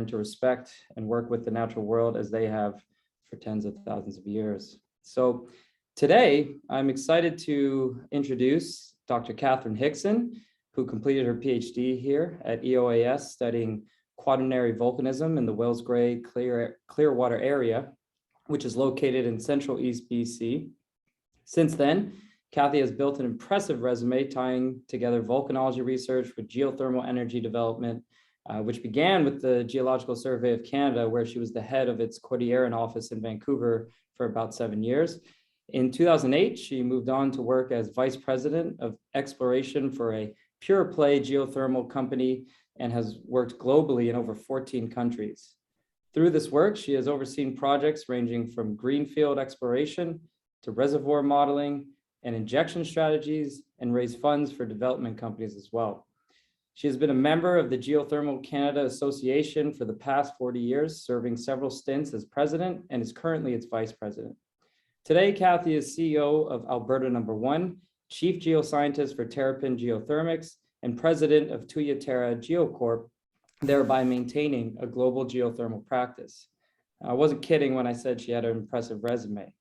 learn to respect and work with the natural world as they have for tens of thousands of years. So today, I'm excited to introduce Dr. Catherine Hixson, who completed her PhD here at EOAS studying quaternary volcanism in the Wells Gray Clearwater area, which is located in central East BC. Since then, Kathy has built an impressive resume tying together volcanology research with geothermal energy development, which began with the Geological Survey of Canada, where she was the head of its Cordilleran office in Vancouver for about 7 years. In 2008, she moved on to work as vice president of exploration for a pure play geothermal company and has worked globally in over 14 countries. Through this work, she has overseen projects ranging from greenfield exploration to reservoir modeling and injection strategies, and raised funds for development companies as well. She has been a member of the Geothermal Canada Association for the past 40 years, serving several stints as president and is currently its vice president. Today, Kathy is CEO of Alberta No. 1, chief geoscientist for Terrapin Geothermics, and president of Tuya Terra Geocorp, thereby maintaining a global geothermal practice. I wasn't kidding when I said she had an impressive resume.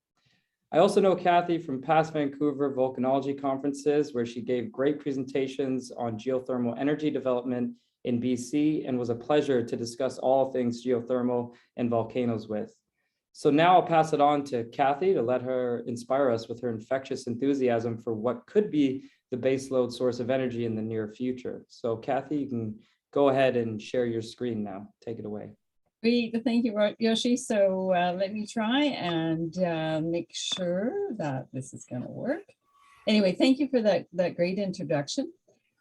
I also know Kathy from past Vancouver volcanology conferences, where she gave great presentations on geothermal energy development in BC, and was a pleasure to discuss all things geothermal and volcanoes with. So now I'll pass it on to Kathy to let her inspire us with her infectious enthusiasm for what could be the baseload source of energy in the near future. So Kathy, you can go ahead and share your screen now. Take it away. Great, thank you, Yoshi. So let me try and make sure that this is going to work. Anyway, thank you for that great introduction.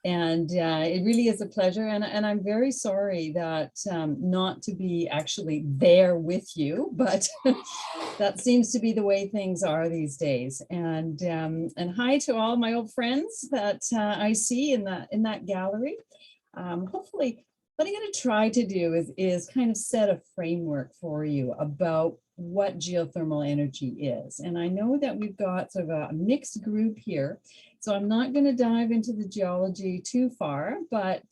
And it really is a pleasure. And I'm very sorry that not to be actually there with you, but that seems to be the way things are these days. And hi to all my old friends that I see in that gallery. Hopefully, what I'm going to try to do is kind of set a framework for you about what geothermal energy is. And I know that we've got sort of a mixed group here, so I'm not going to dive into the geology too far, but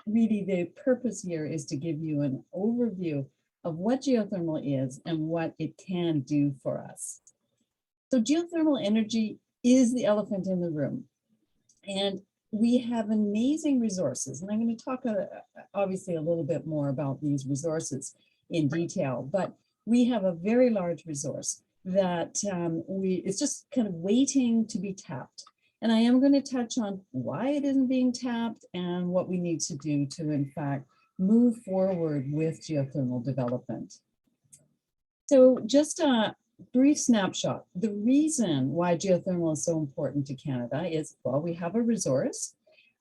really the purpose here is to give you an overview of what geothermal is and what it can do for us. So geothermal energy is the elephant in the room. And we have amazing resources, and I'm going to talk obviously a little bit more about these resources in detail, but we have a very large resource that it's just kind of waiting to be tapped. And I am going to touch on why it isn't being tapped and what we need to do to, in fact, move forward with geothermal development. So just a brief snapshot. The reason why geothermal is so important to Canada is, well, we have a resource.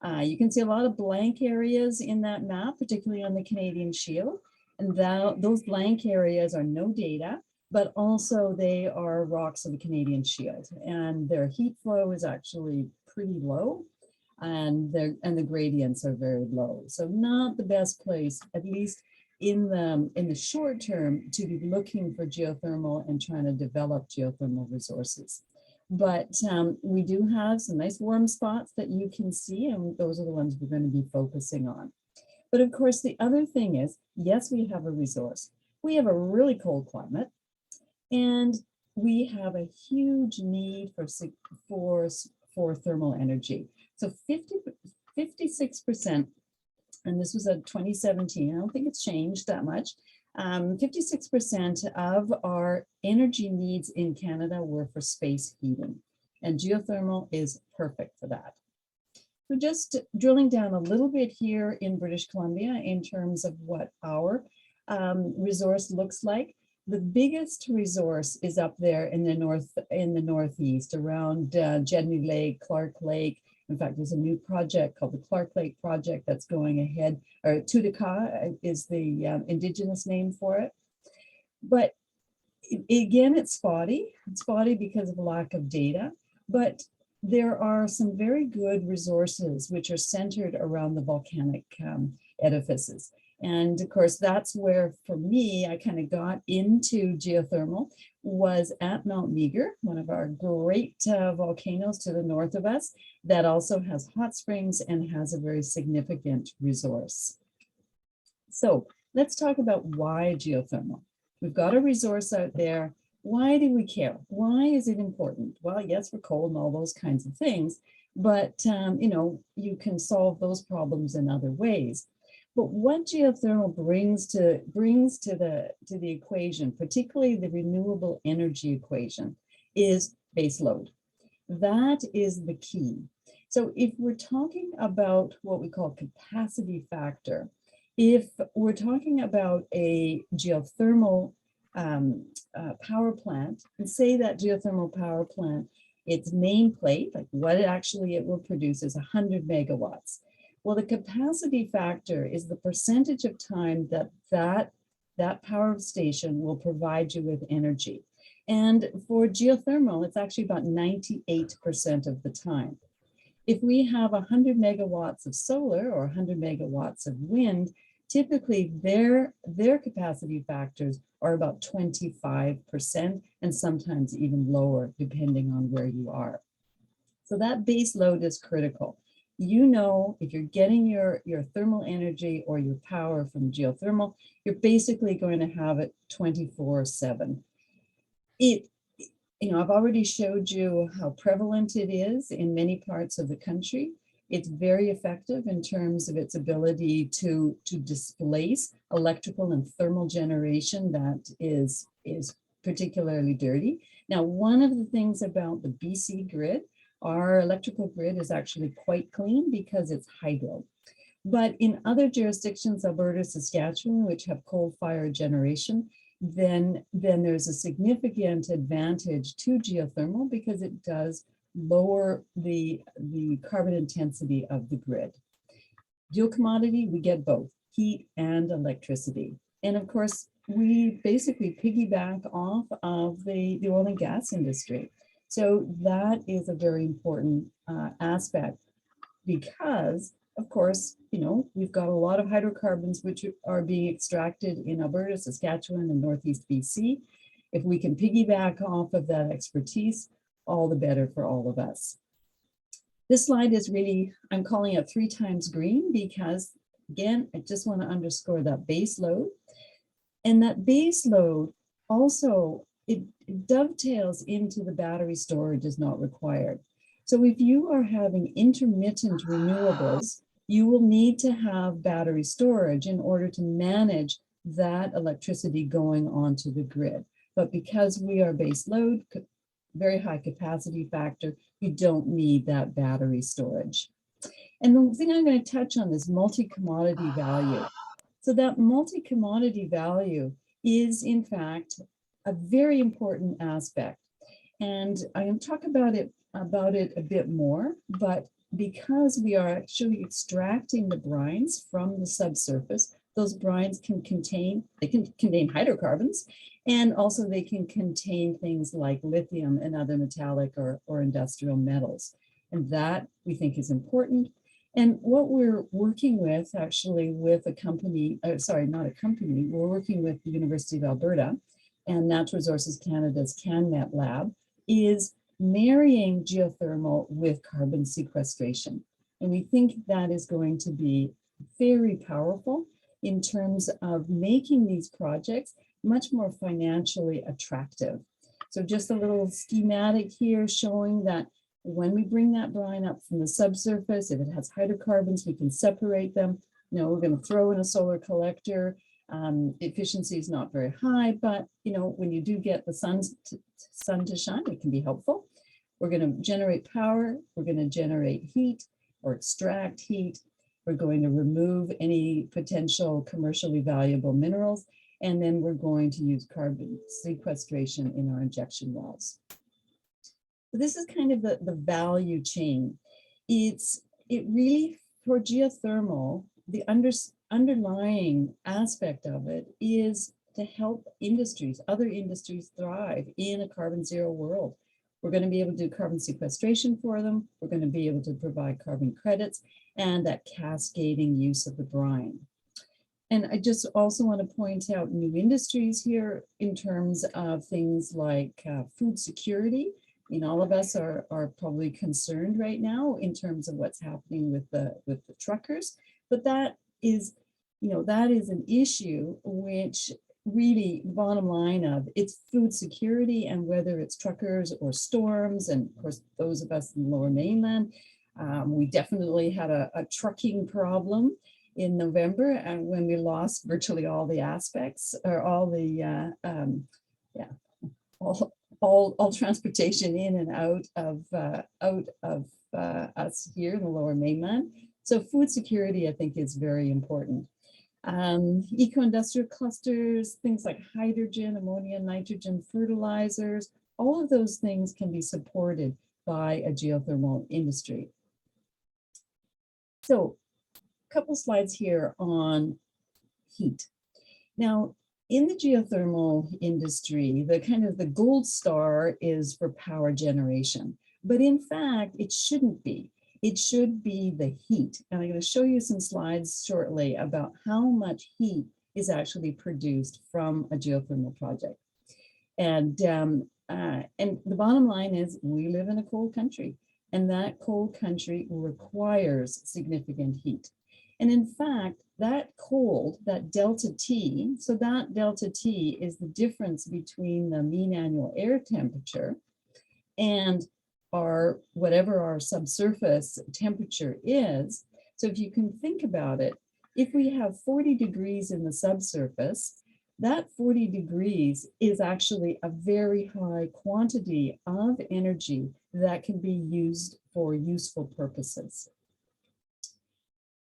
You can see a lot of blank areas in that map, particularly on the Canadian Shield. And those blank areas are no data, but also they are rocks of the Canadian Shield. And their heat flow is actually pretty low, and the gradients are very low. So not the best place, at least in the short term, to be looking for geothermal and trying to develop geothermal resources. But we do have some nice warm spots that you can see, and those are the ones we're going to be focusing on. But of course, the other thing is, yes, we have a resource. We have a really cold climate, and we have a huge need for thermal energy. So 56%, and this was at 2017, I don't think it's changed that much. 56% of our energy needs in Canada were for space heating, and geothermal is perfect for that. So just drilling down a little bit here in British Columbia in terms of what our resource looks like. The biggest resource is up there in the northeast, around Gedney Lake, Clark Lake. In fact, there's a new project called the Clark Lake Project that's going ahead, or Tudika is the indigenous name for it. But again, it's spotty. It's spotty because of a lack of data, but there are some very good resources which are centered around the volcanic edifices. And of course, that's where, for me, I kind of got into geothermal, was at Mount Meager, one of our great volcanoes to the north of us, that also has hot springs and has a very significant resource. So let's talk about why geothermal. We've got a resource out there. Why do we care? Why is it important? Well, yes, we're cold and all those kinds of things, but you know, you can solve those problems in other ways. But what geothermal brings to the equation, particularly the renewable energy equation, is base load. That is the key. So if we're talking about what we call capacity factor, if we're talking about a geothermal power plant, and say that geothermal power plant, its nameplate, like what it will produce, is 100 megawatts. Well, the capacity factor is the percentage of time that power station will provide you with energy. And for geothermal, it's actually about 98% of the time. If we have 100 megawatts of solar or 100 megawatts of wind, typically their capacity factors are about 25% and sometimes even lower, depending on where you are. So that base load is critical. You know, if you're getting your thermal energy or your power from geothermal, you're basically going to have it 24/7. You know, I've already showed you how prevalent it is in many parts of the country. It's very effective in terms of its ability to displace electrical and thermal generation that is particularly dirty. Now, one of the things about the BC grid, our electrical grid is actually quite clean because it's hydro. But in other jurisdictions, Alberta, Saskatchewan, which have coal-fired generation, then there's a significant advantage to geothermal because it does lower the carbon intensity of the grid. Dual commodity, we get both heat and electricity. And of course, we basically piggyback off of the oil and gas industry. So that is a very important aspect because, of course, you know, we've got a lot of hydrocarbons which are being extracted in Alberta, Saskatchewan, and Northeast BC. If we can piggyback off of that expertise, all the better for all of us. This slide is really, I'm calling it 3 times green because, again, I just want to underscore that base load. And that base load also, it dovetails into the battery storage is not required. So if you are having intermittent renewables, you will need to have battery storage in order to manage that electricity going onto the grid. But because we are base load, very high capacity factor, you don't need that battery storage. And the thing I'm going to touch on is multi-commodity value. So that multi-commodity value is in fact a very important aspect. And I'm going to talk about it a bit more, but because we are actually extracting the brines from the subsurface, those brines can contain hydrocarbons, and also they can contain things like lithium and other metallic or industrial metals. And that we think is important. And what we're working with actually with a company, not a company, we're working with the University of Alberta and Natural Resources Canada's CanMet lab, is marrying geothermal with carbon sequestration. And we think that is going to be very powerful in terms of making these projects much more financially attractive. So just a little schematic here showing that when we bring that brine up from the subsurface, if it has hydrocarbons, we can separate them. You know, we're going to throw in a solar collector. Efficiency is not very high, but you know, when you do get the sun to shine, it can be helpful. We're going to generate power. We're going to generate heat or extract heat. We're going to remove any potential commercially valuable minerals, and then we're going to use carbon sequestration in our injection wells. So this is kind of the value chain. It really, for geothermal, the underlying aspect of it is to help industries, other industries thrive in a carbon zero world. We're going to be able to do carbon sequestration for them. We're going to be able to provide carbon credits and that cascading use of the brine. And I just also want to point out new industries here in terms of things like food security. I mean, all of us are probably concerned right now in terms of what's happening with the truckers, but that is that is an issue which really, bottom line of it's food security, and whether it's truckers or storms, and of course those of us in the Lower Mainland, we definitely had a trucking problem in November, and when we lost virtually all the aspects, or all the all transportation in and out of us here in the Lower Mainland. So food security, I think, is very important. Eco-industrial clusters, things like hydrogen, ammonia, nitrogen, fertilizers, all of those things can be supported by a geothermal industry. So a couple slides here on heat. Now, in the geothermal industry, the gold star is for power generation, but in fact, it shouldn't be. It should be the heat. And I'm going to show you some slides shortly about how much heat is actually produced from a geothermal project. And the bottom line is we live in a cold country, and that cold country requires significant heat. And in fact, that cold, that delta T, so that delta T is the difference between the mean annual air temperature and whatever our subsurface temperature is. So if you can think about it, if we have 40 degrees in the subsurface, that 40 degrees is actually a very high quantity of energy that can be used for useful purposes.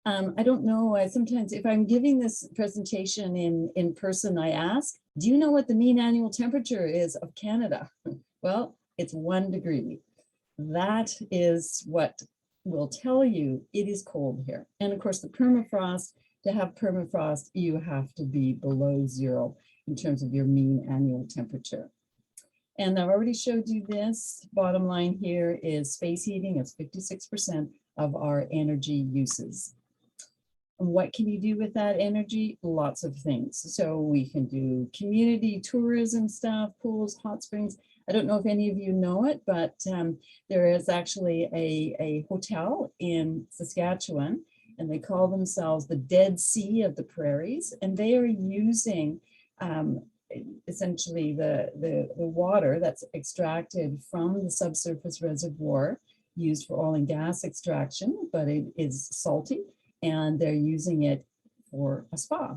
I don't know, sometimes if I'm giving this presentation in person, I ask, do you know what the mean annual temperature is of Canada? Well, it's 1 degree. That is what will tell you it is cold here. And of course, the permafrost, to have permafrost, you have to be below 0 in terms of your mean annual temperature. And I've already showed you this. Bottom line here is space heating is 56% of our energy uses. And what can you do with that energy? Lots of things. So we can do community tourism stuff, pools, hot springs. I don't know if any of you know it, but there is actually a hotel in Saskatchewan, and they call themselves the Dead Sea of the Prairies, and they are using essentially the water that's extracted from the subsurface reservoir, used for oil and gas extraction, but it is salty, and they're using it for a spa.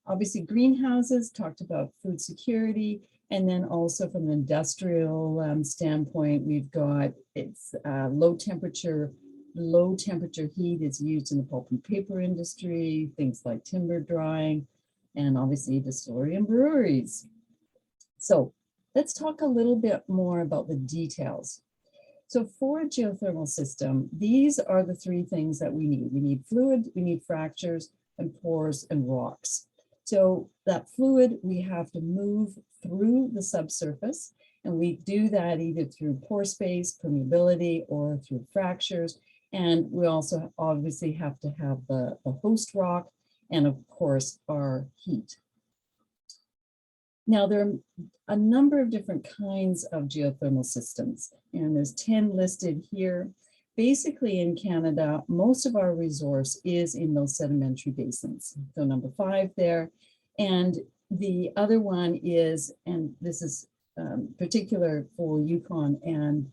Obviously, greenhouses, talked about food security. And then also from an industrial standpoint, we've got low temperature heat is used in the pulp and paper industry, things like timber drying, and obviously distillery and breweries. So let's talk a little bit more about the details. So for a geothermal system, these are the 3 things that we need. We need fluid, we need fractures, and pores and rocks. So that fluid, we have to move through the subsurface, and we do that either through pore space, permeability, or through fractures. And we also obviously have to have the host rock, and of course our heat. Now, there are a number of different kinds of geothermal systems, and there's 10 listed here. Basically in Canada, most of our resource is in those sedimentary basins. So number 5 there. And the other one is, and this is particular for Yukon and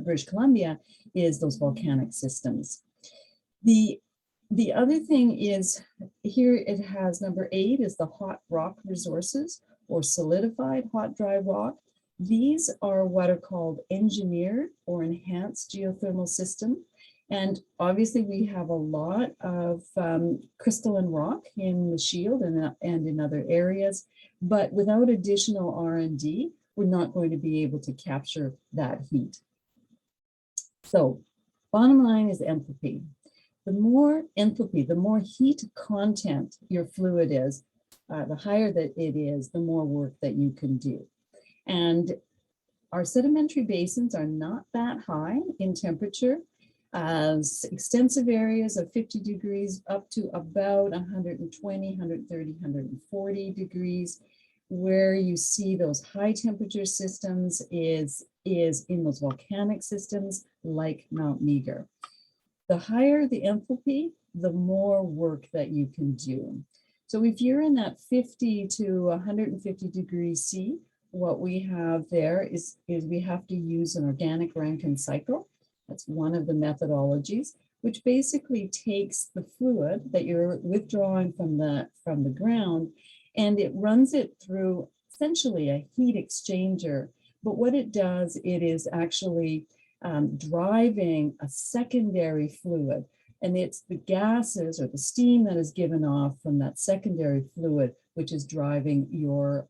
British Columbia, is those volcanic systems. The other thing is here it has number 8 is the hot rock resources, or solidified hot dry rock. These are what are called engineered or enhanced geothermal system. And obviously we have a lot of crystalline rock in the shield and in other areas, but without additional R&D, we're not going to be able to capture that heat. So bottom line is enthalpy. The more enthalpy, the more heat content your fluid is, the higher that it is, the more work that you can do. And our sedimentary basins are not that high in temperature. Extensive areas of 50 degrees up to about 120, 130, 140 degrees. Where you see those high temperature systems is in those volcanic systems like Mount Meager. The higher the enthalpy, the more work that you can do. So if you're in that 50 to 150 degrees C, what we have there is we have to use an organic Rankine cycle. That's one of the methodologies, which basically takes the fluid that you're withdrawing from the ground, and it runs it through essentially a heat exchanger. But what it does, it is actually driving a secondary fluid, and it's the gases or the steam that is given off from that secondary fluid, which is driving your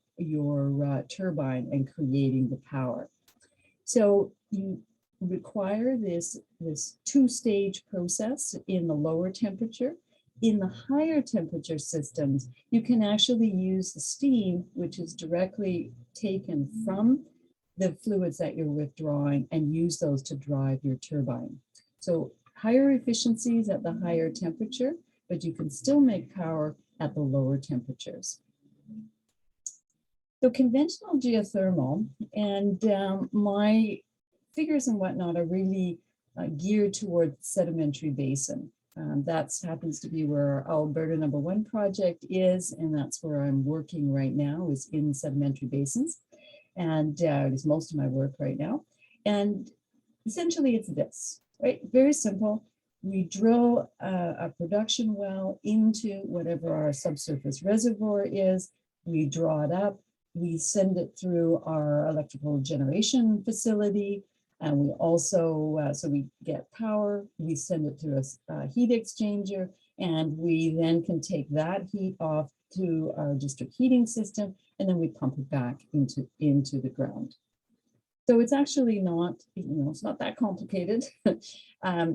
turbine and creating the power. So you require this two-stage process in the lower temperature. In the higher temperature systems, you can actually use the steam, which is directly taken from the fluids that you're withdrawing, and use those to drive your turbine. So higher efficiencies at the higher temperature, but you can still make power at the lower temperatures. So conventional geothermal, and my figures and whatnot are really geared towards sedimentary basin. That happens to be where our Alberta #1 project is, and that's where I'm working right now, is in sedimentary basins. And it is most of my work right now. And essentially it's this, right? Very simple. We drill a production well into whatever our subsurface reservoir is. We draw it up. We send it through our electrical generation facility. And we also, so we get power, we send it through a heat exchanger, and we then can take that heat off to our district heating system, and then we pump it back into the ground. So it's actually not, it's not that complicated. It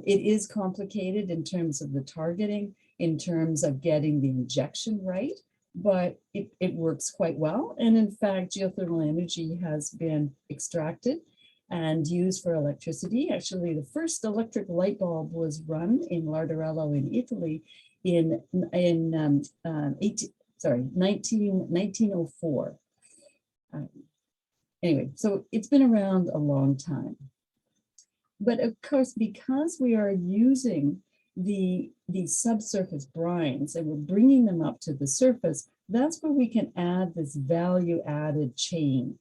is complicated in terms of the targeting, in terms of getting the injection right, but it works quite well. And in fact, geothermal energy has been extracted and used for electricity. Actually, the first electric light bulb was run in Larderello in Italy in 1904. Anyway, so it's been around a long time. But of course, because we are using the subsurface brines and we're bringing them up to the surface, that's where we can add this value added chain.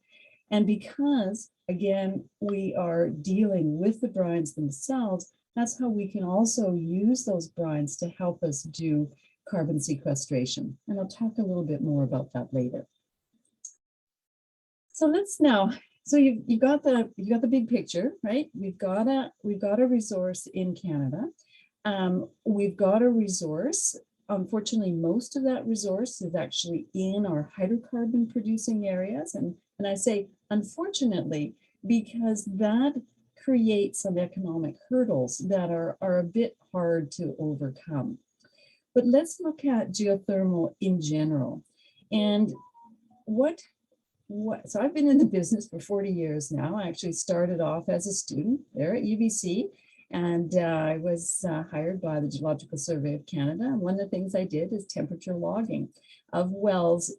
And because, again, we are dealing with the brines themselves, that's how we can also use those brines to help us do carbon sequestration. And I'll talk a little bit more about that later. So let's now, so you got the big picture, right? We've got a resource in Canada. We've got a resource. Unfortunately, most of that resource is actually in our hydrocarbon producing areas. And I say unfortunately, because that creates some economic hurdles that are a bit hard to overcome. But let's look at geothermal in general. And so I've been in the business for 40 years now. I actually started off as a student there at UBC, and I was hired by the Geological Survey of Canada. And one of the things I did is temperature logging of wells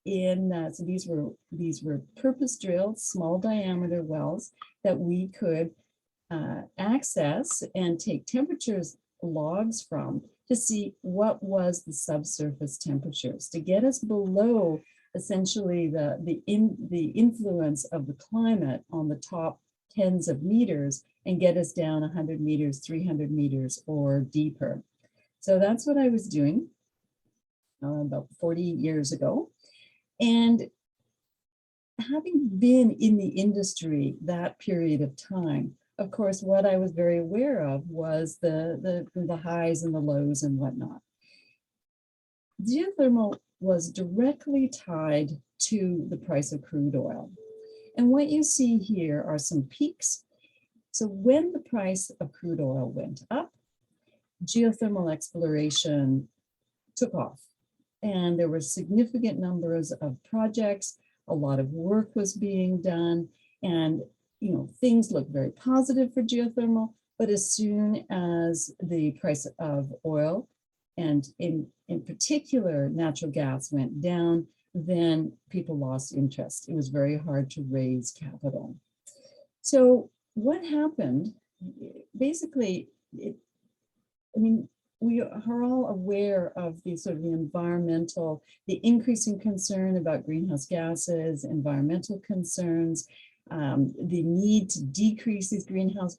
so these were purpose drilled, small diameter wells that we could access and take temperatures logs from to see what was the subsurface temperatures to get us below essentially the influence of the climate on the top tens of meters and get us down 100 meters, 300 meters or deeper. So that's what I was doing about 40 years ago. And having been in the industry that period of time, of course, what I was very aware of was the highs and the lows and whatnot. Geothermal was directly tied to the price of crude oil. And what you see here are some peaks. So when the price of crude oil went up, geothermal exploration took off. And there were significant numbers of projects, a lot of work was being done, and things looked very positive for geothermal. But as soon as the price of oil and in particular natural gas went down, then people lost interest. It was very hard to raise capital. So what happened, basically, we are all aware of the sort of the environmental, the increasing concern about greenhouse gases, environmental concerns, the need to decrease these greenhouse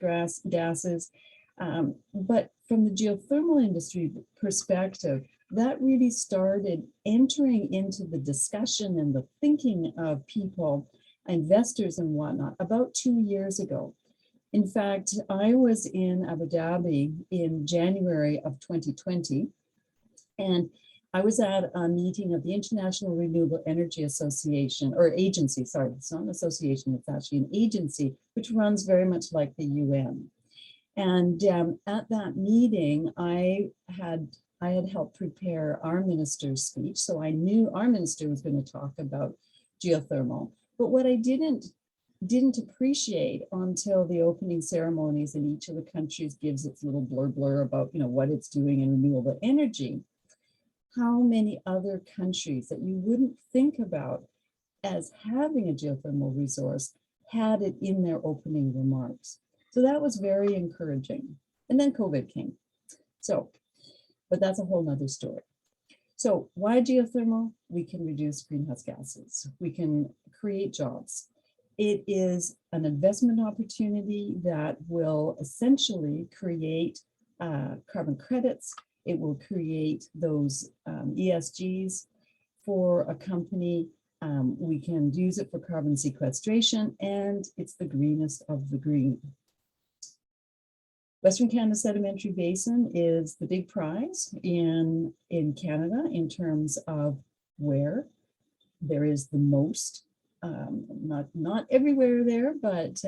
gases. But from the geothermal industry perspective, that really started entering into the discussion and the thinking of people, investors and whatnot, about 2 years ago. In fact, I was in Abu Dhabi in January of 2020, and I was at a meeting of the International Renewable Energy Association, or agency, sorry, it's not an association, it's actually an agency, which runs very much like the UN. And at that meeting, I had helped prepare our minister's speech. So I knew our minister was going to talk about geothermal. But what I didn't appreciate until the opening ceremonies in each of the countries gives its little blur about, what it's doing in renewable energy, how many other countries that you wouldn't think about as having a geothermal resource had it in their opening remarks. So that was very encouraging. And then COVID came. So, but that's a whole nother story. So why geothermal? We can reduce greenhouse gases. We can create jobs. It is an investment opportunity that will essentially create carbon credits. It will create those ESGs for a company. We can use it for carbon sequestration, and it's the greenest of the green. Western Canada Sedimentary Basin is the big prize in Canada in terms of where there is the most, not everywhere there, but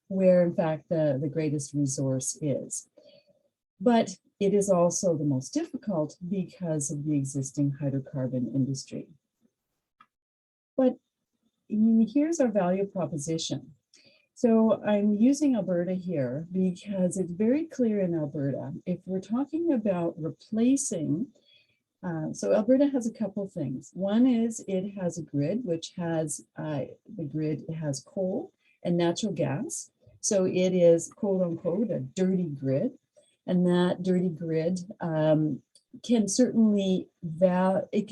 where in fact the greatest resource is. But it is also the most difficult because of the existing hydrocarbon industry. But here's our value proposition. So I'm using Alberta here because it's very clear in Alberta, if we're talking about replacing, so Alberta has a couple things. One is it has a grid, which has, the grid has coal and natural gas. So it is quote unquote a dirty grid. And that dirty grid can certainly, it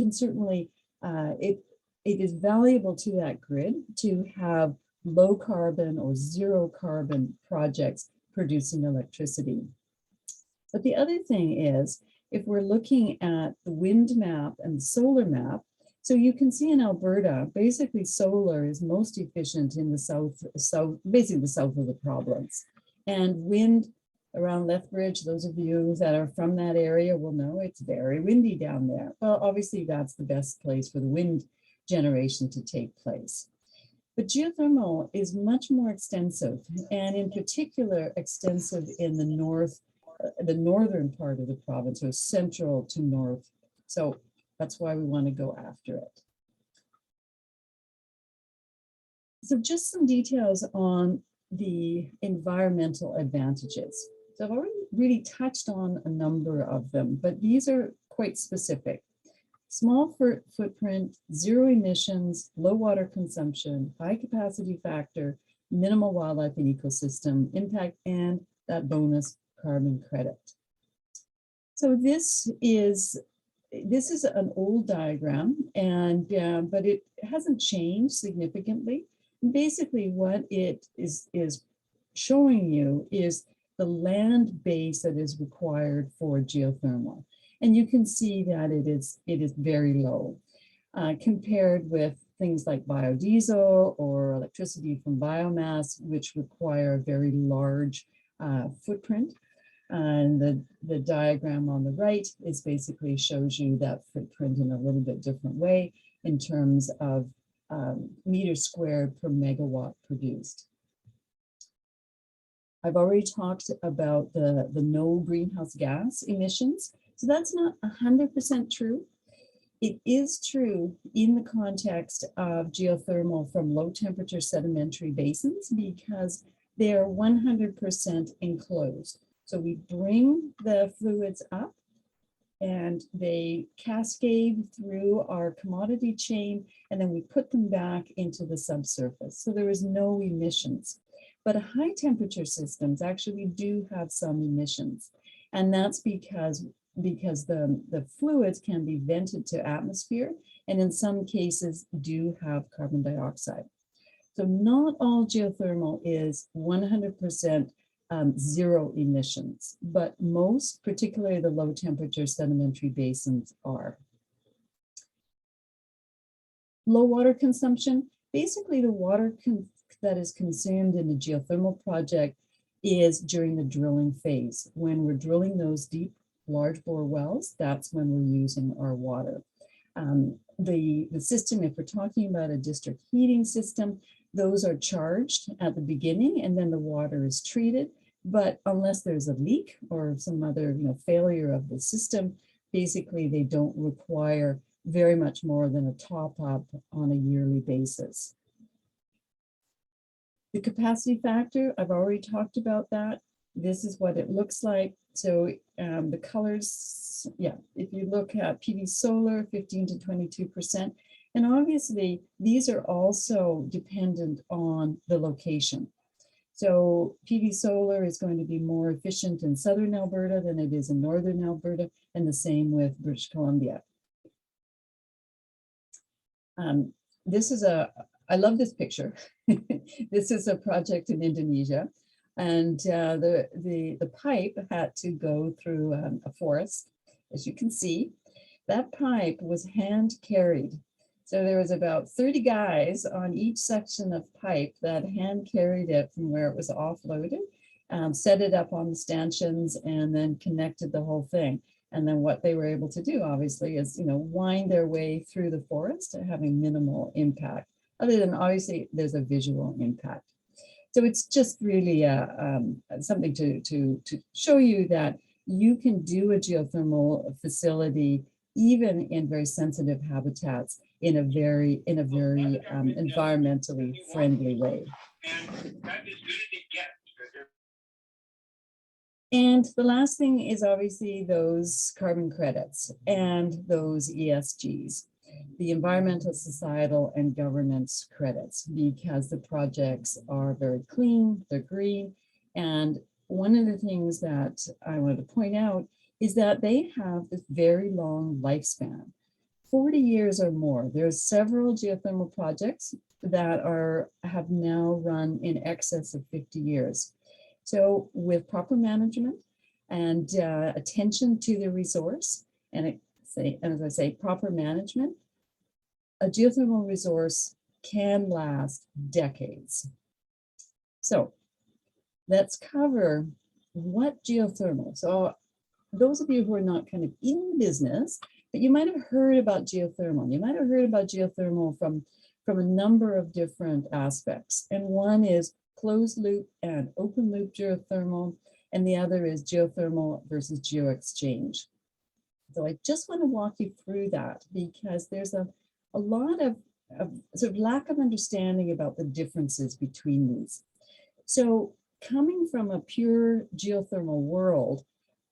is valuable to that grid to have low carbon or zero carbon projects producing electricity. But the other thing is, if we're looking at the wind map and the solar map, so you can see in Alberta, basically solar is most efficient in the south, basically the south of the province. And wind around Lethbridge, those of you that are from that area will know it's very windy down there. Well, obviously that's the best place for the wind generation to take place. But geothermal is much more extensive, and in particular extensive in the northern part of the province, or central to north. So that's why we want to go after it. So just some details on the environmental advantages. So I've already really touched on a number of them, but these are quite specific. Small footprint, zero emissions, low water consumption, high capacity factor, minimal wildlife and ecosystem impact, and that bonus carbon credit. So this is an old diagram, and but it hasn't changed significantly. Basically, what it is showing you is the land base that is required for geothermal. And you can see that it is very low compared with things like biodiesel or electricity from biomass, which require a very large footprint. And the diagram on the right is basically shows you that footprint in a little bit different way in terms of meters squared per megawatt produced. I've already talked about the no greenhouse gas emissions. So that's not 100% true. It is true in the context of geothermal from low temperature sedimentary basins because they are 100% enclosed. So we bring the fluids up and they cascade through our commodity chain, and then we put them back into the subsurface. So there is no emissions. But high temperature systems actually do have some emissions. And that's because because the fluids can be vented to atmosphere, and in some cases do have carbon dioxide. So not all geothermal is 100% zero emissions, but most, particularly the low temperature sedimentary basins, are. Low water consumption, basically the water that is consumed in the geothermal project is during the drilling phase. When we're drilling those deep, large bore wells, that's when we're using our water. The system, if we're talking about a district heating system, those are charged at the beginning and then the water is treated. But unless there's a leak or some other failure of the system, basically they don't require very much more than a top up on a yearly basis. The capacity factor, I've already talked about that. This is what it looks like. So the colors, yeah, if you look at PV solar, 15 to 22%. And obviously, these are also dependent on the location. So PV solar is going to be more efficient in southern Alberta than it is in northern Alberta, and the same with British Columbia. I love this picture. This is a project in Indonesia, and the pipe had to go through a forest. As you can see, that pipe was hand carried. So there was about 30 guys on each section of pipe that hand carried it from where it was offloaded, set it up on the stanchions, and then connected the whole thing. And then what they were able to do, obviously, is wind their way through the forest, having minimal impact. Other than obviously, there's a visual impact. So it's just really something to show you that you can do a geothermal facility even in very sensitive habitats in a very environmentally friendly way. And the last thing is obviously those carbon credits and those ESGs, the environmental, societal, and governance credits, because the projects are very clean, they're green. And one of the things that I want to point out is that they have this very long lifespan, 40 years or more. There's several geothermal projects that have now run in excess of 50 years. So with proper management and attention to the resource, and as I say, proper management, a geothermal resource can last decades. So let's cover what geothermal. So those of you who are not kind of in business, but you might have heard about geothermal. You might have heard about geothermal from a number of different aspects. And one is closed loop and open loop geothermal, and the other is geothermal versus geoexchange. So I just want to walk you through that because there's a lot of sort of lack of understanding about the differences between these. So coming from a pure geothermal world,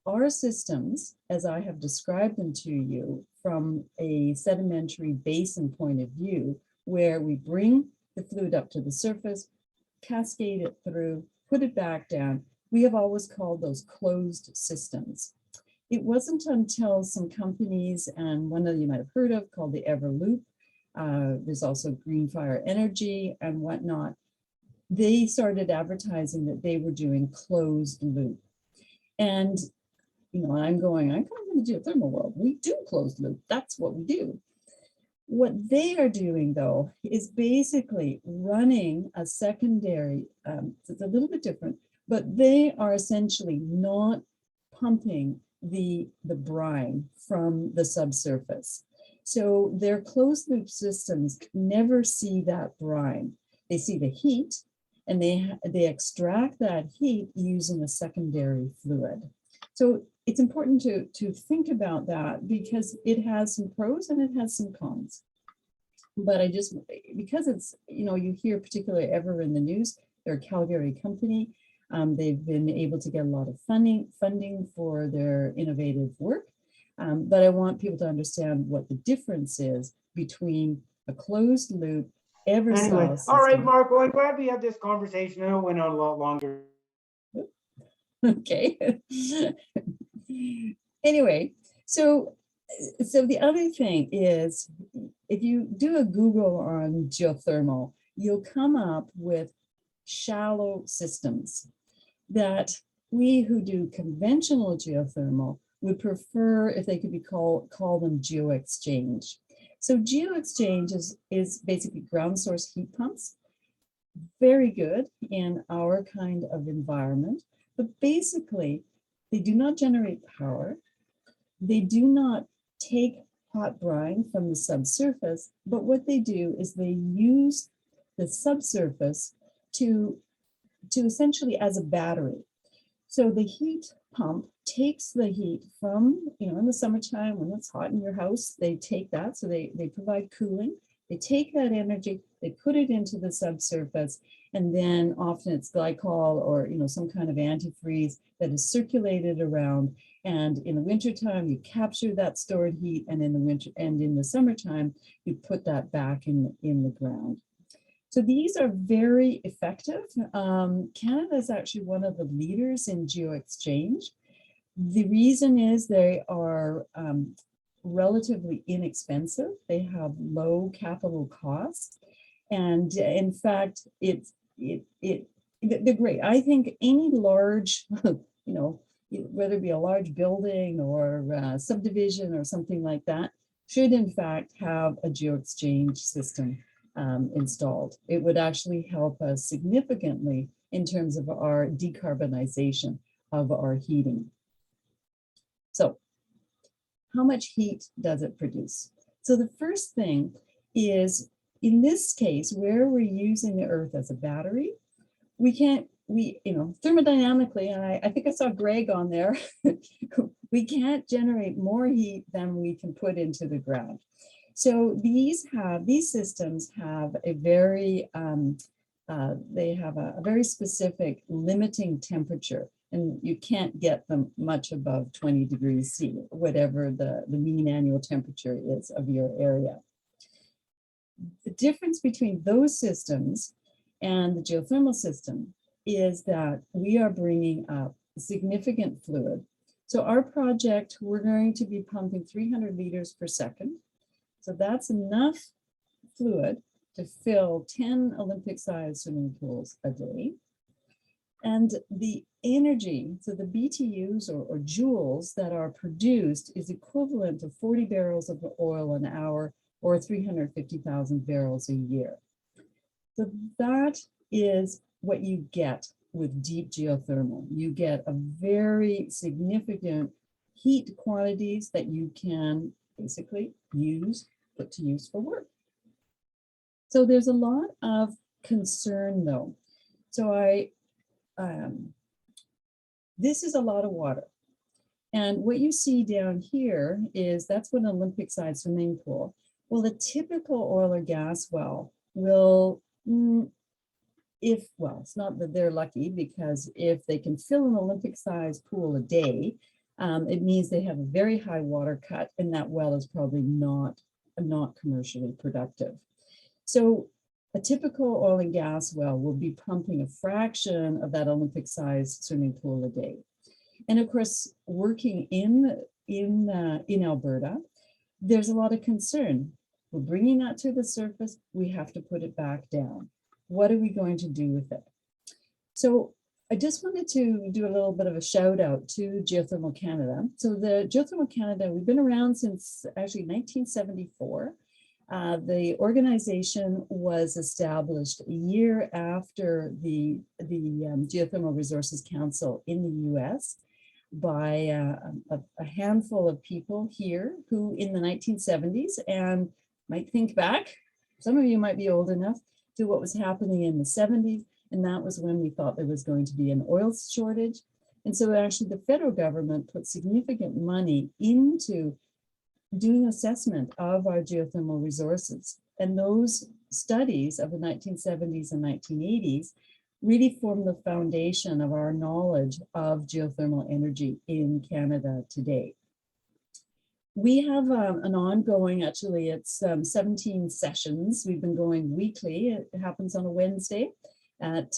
our systems, as I have described them to you from a sedimentary basin point of view, where we bring the fluid up to the surface, cascade it through, put it back down, we have always called those closed systems. It wasn't until some companies, and one that you might have heard of called the Everloop, there's also Greenfire Energy and whatnot, they started advertising that they were doing closed loop. And I'm come from the geothermal world. We do closed loop. That's what we do. What they are doing, though, is basically running a secondary, so it's a little bit different, but they are essentially not pumping the brine from the subsurface. So their closed loop systems never see that brine. They see the heat, and they extract that heat using a secondary fluid. So it's important to think about that because it has some pros and it has some cons. But because it's, you hear particularly ever in the news, they're a Calgary company. They've been able to get a lot of funding for their innovative work. But I want people to understand what the difference is between a closed loop Anyway, all right, Mark, well, I'm glad we had this conversation. I know it went on a lot longer. Okay. Anyway, so the other thing is, if you do a Google on geothermal, you'll come up with shallow systems that we who do conventional geothermal would prefer if they could be call them geoexchange. So geoexchange is basically ground source heat pumps, very good in our kind of environment, but basically they do not generate power. They do not take hot brine from the subsurface, but what they do is they use the subsurface to essentially as a battery. So the heat pump takes the heat from, in the summertime when it's hot in your house, they take that, so they provide cooling. They take that energy, they put it into the subsurface, and then often it's glycol or some kind of antifreeze that is circulated around. And in the wintertime, you capture that stored heat, and in the summertime, you put that back in the ground. So these are very effective. Canada is actually one of the leaders in geoexchange. The reason is they are relatively inexpensive. They have low capital costs. And in fact, they're great. I think any large, whether it be a large building or subdivision or something like that, should in fact have a geoexchange system installed. It would actually help us significantly in terms of our decarbonization of our heating. So how much heat does it produce? So the first thing is, in this case, where we're using the earth as a battery, thermodynamically, and I think I saw Greg on there, we can't generate more heat than we can put into the ground. So these systems have a very, they have a very specific limiting temperature, and you can't get them much above 20 degrees C, whatever the mean annual temperature is of your area. The difference between those systems and the geothermal system is that we are bringing up significant fluid. So our project, we're going to be pumping 300 liters per second. So that's enough fluid to fill 10 Olympic-sized swimming pools a day. And the energy, so the BTUs or joules that are produced is equivalent to 40 barrels of oil an hour or 350,000 barrels a year. So that is what you get with deep geothermal. You get a very significant heat quantities that you can basically put to use for work. So there's a lot of concern though. So this is a lot of water. And what you see down here is that's what an Olympic-sized swimming pool. Well, a typical oil or gas well will, it's not that they're lucky, because if they can fill an Olympic-sized pool a day, it means they have a very high water cut, and that well is probably not commercially productive. So a typical oil and gas well will be pumping a fraction of that Olympic-sized swimming pool a day. And of course, working in Alberta, there's a lot of concern. We're bringing that to the surface, we have to put it back down. What are we going to do with it? So I just wanted to do a little bit of a shout out to Geothermal Canada. So the Geothermal Canada, we've been around since actually 1974. The organization was established a year after the Geothermal Resources Council in the US by a handful of people here who in the 1970s, and might think back, some of you might be old enough, to what was happening in the 70s. And that was when we thought there was going to be an oil shortage. And so actually the federal government put significant money into doing assessment of our geothermal resources. And those studies of the 1970s and 1980s really formed the foundation of our knowledge of geothermal energy in Canada today. We have an ongoing, actually it's 17 sessions. We've been going weekly. It happens on a Wednesday at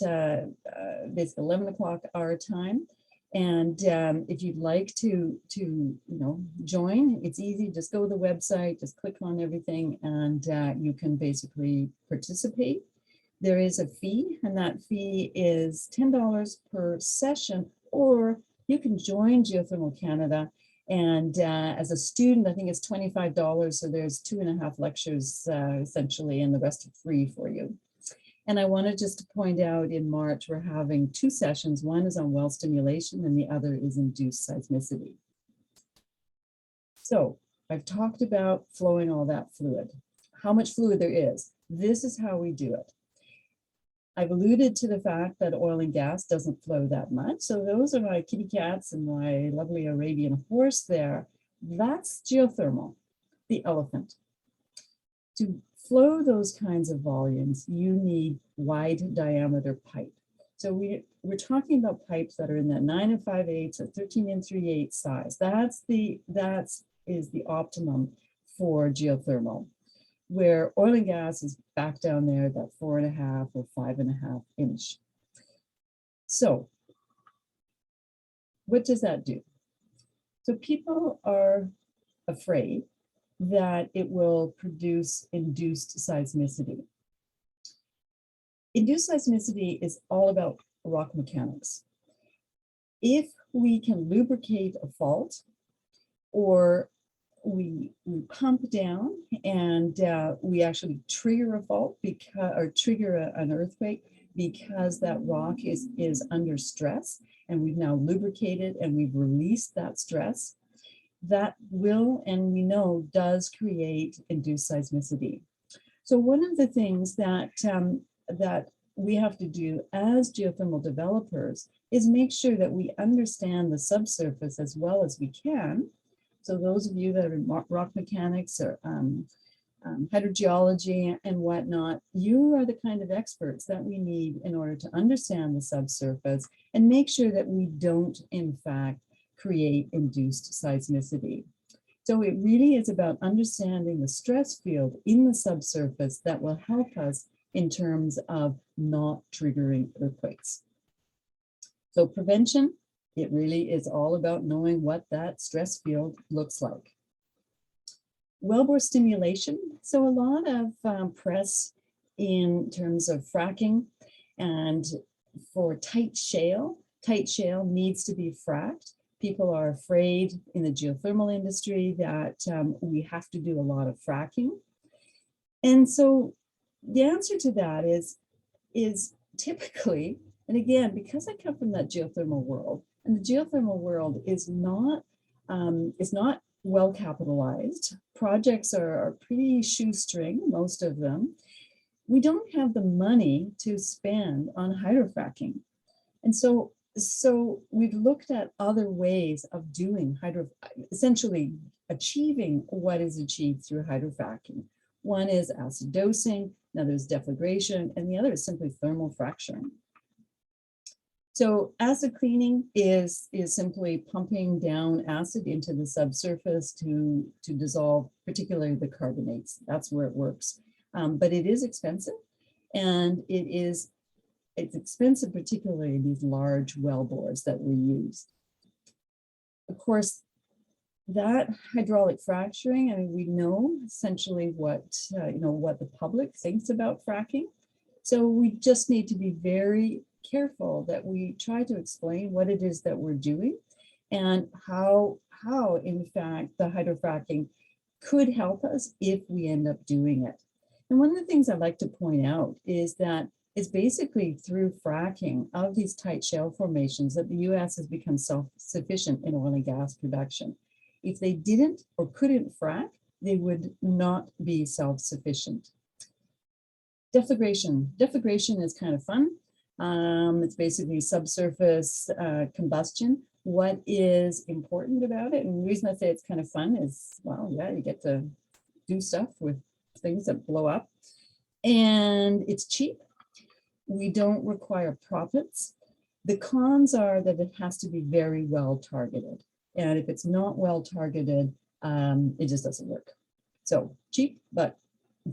basically 11 o'clock our time. And if you'd like to join, it's easy. Just go to the website, just click on everything, and you can basically participate. There is a fee, and that fee is $10 per session, or you can join Geothermal Canada. And as a student, I think it's $25. So there's 2.5 lectures essentially, and the rest are free for you. And I wanted just to point out in March, we're having 2 sessions. One is on well stimulation and the other is induced seismicity. So I've talked about flowing all that fluid, how much fluid there is. This is how we do it. I've alluded to the fact that oil and gas doesn't flow that much. So those are my kitty cats and my lovely Arabian horse there. That's geothermal, the elephant. To flow those kinds of volumes, you need wide diameter pipe. So we're talking about pipes that are in that 9 5/8 or 13 3/8 size. That is the optimum for geothermal, where oil and gas is back down there, that 4.5 or 5.5 inch. So what does that do? So people are afraid that it will produce induced seismicity. Induced seismicity is all about rock mechanics. If we can lubricate a fault, or we pump down and we actually trigger a fault or trigger an earthquake because that rock is under stress, and we've now lubricated and we've released that stress, that will, and we know, does create induced seismicity. So one of the things that we have to do as geothermal developers is make sure that we understand the subsurface as well as we can. So those of you that are in rock mechanics or hydrogeology and whatnot, you are the kind of experts that we need in order to understand the subsurface and make sure that we don't, in fact, create induced seismicity. So it really is about understanding the stress field in the subsurface that will help us in terms of not triggering earthquakes. So prevention, it really is all about knowing what that stress field looks like. Wellbore stimulation. So a lot of press in terms of fracking, and for tight shale needs to be fracked. People are afraid in the geothermal industry that we have to do a lot of fracking. And so the answer to that is typically, and again, because I come from that geothermal world, and the geothermal world is not well capitalized. Projects are pretty shoestring, most of them. We don't have the money to spend on hydrofracking. And so we've looked at other ways of doing essentially achieving what is achieved through hydrofracking. One is acid dosing, another is deflagration, and the other is simply thermal fracturing. So acid cleaning is simply pumping down acid into the subsurface to dissolve, particularly the carbonates. That's where it works. But it is expensive, and it's expensive, particularly in these large well bores that we use. Of course, that hydraulic fracturing, I mean, we know essentially what the public thinks about fracking. So we just need to be very careful that we try to explain what it is that we're doing and how in fact the hydrofracking could help us if we end up doing it. And one of the things I'd like to point out is that it's basically through fracking of these tight shale formations that the US has become self-sufficient in oil and gas production. If they didn't or couldn't frack, they would not be self-sufficient. Deflagration. Deflagration is kind of fun. It's basically subsurface combustion. What is important about it, and the reason I say it's kind of fun is, well, yeah, you get to do stuff with things that blow up, and it's cheap. We don't require proppants. The cons are that it has to be very well targeted, and if it's not well targeted, it just doesn't work. So cheap, but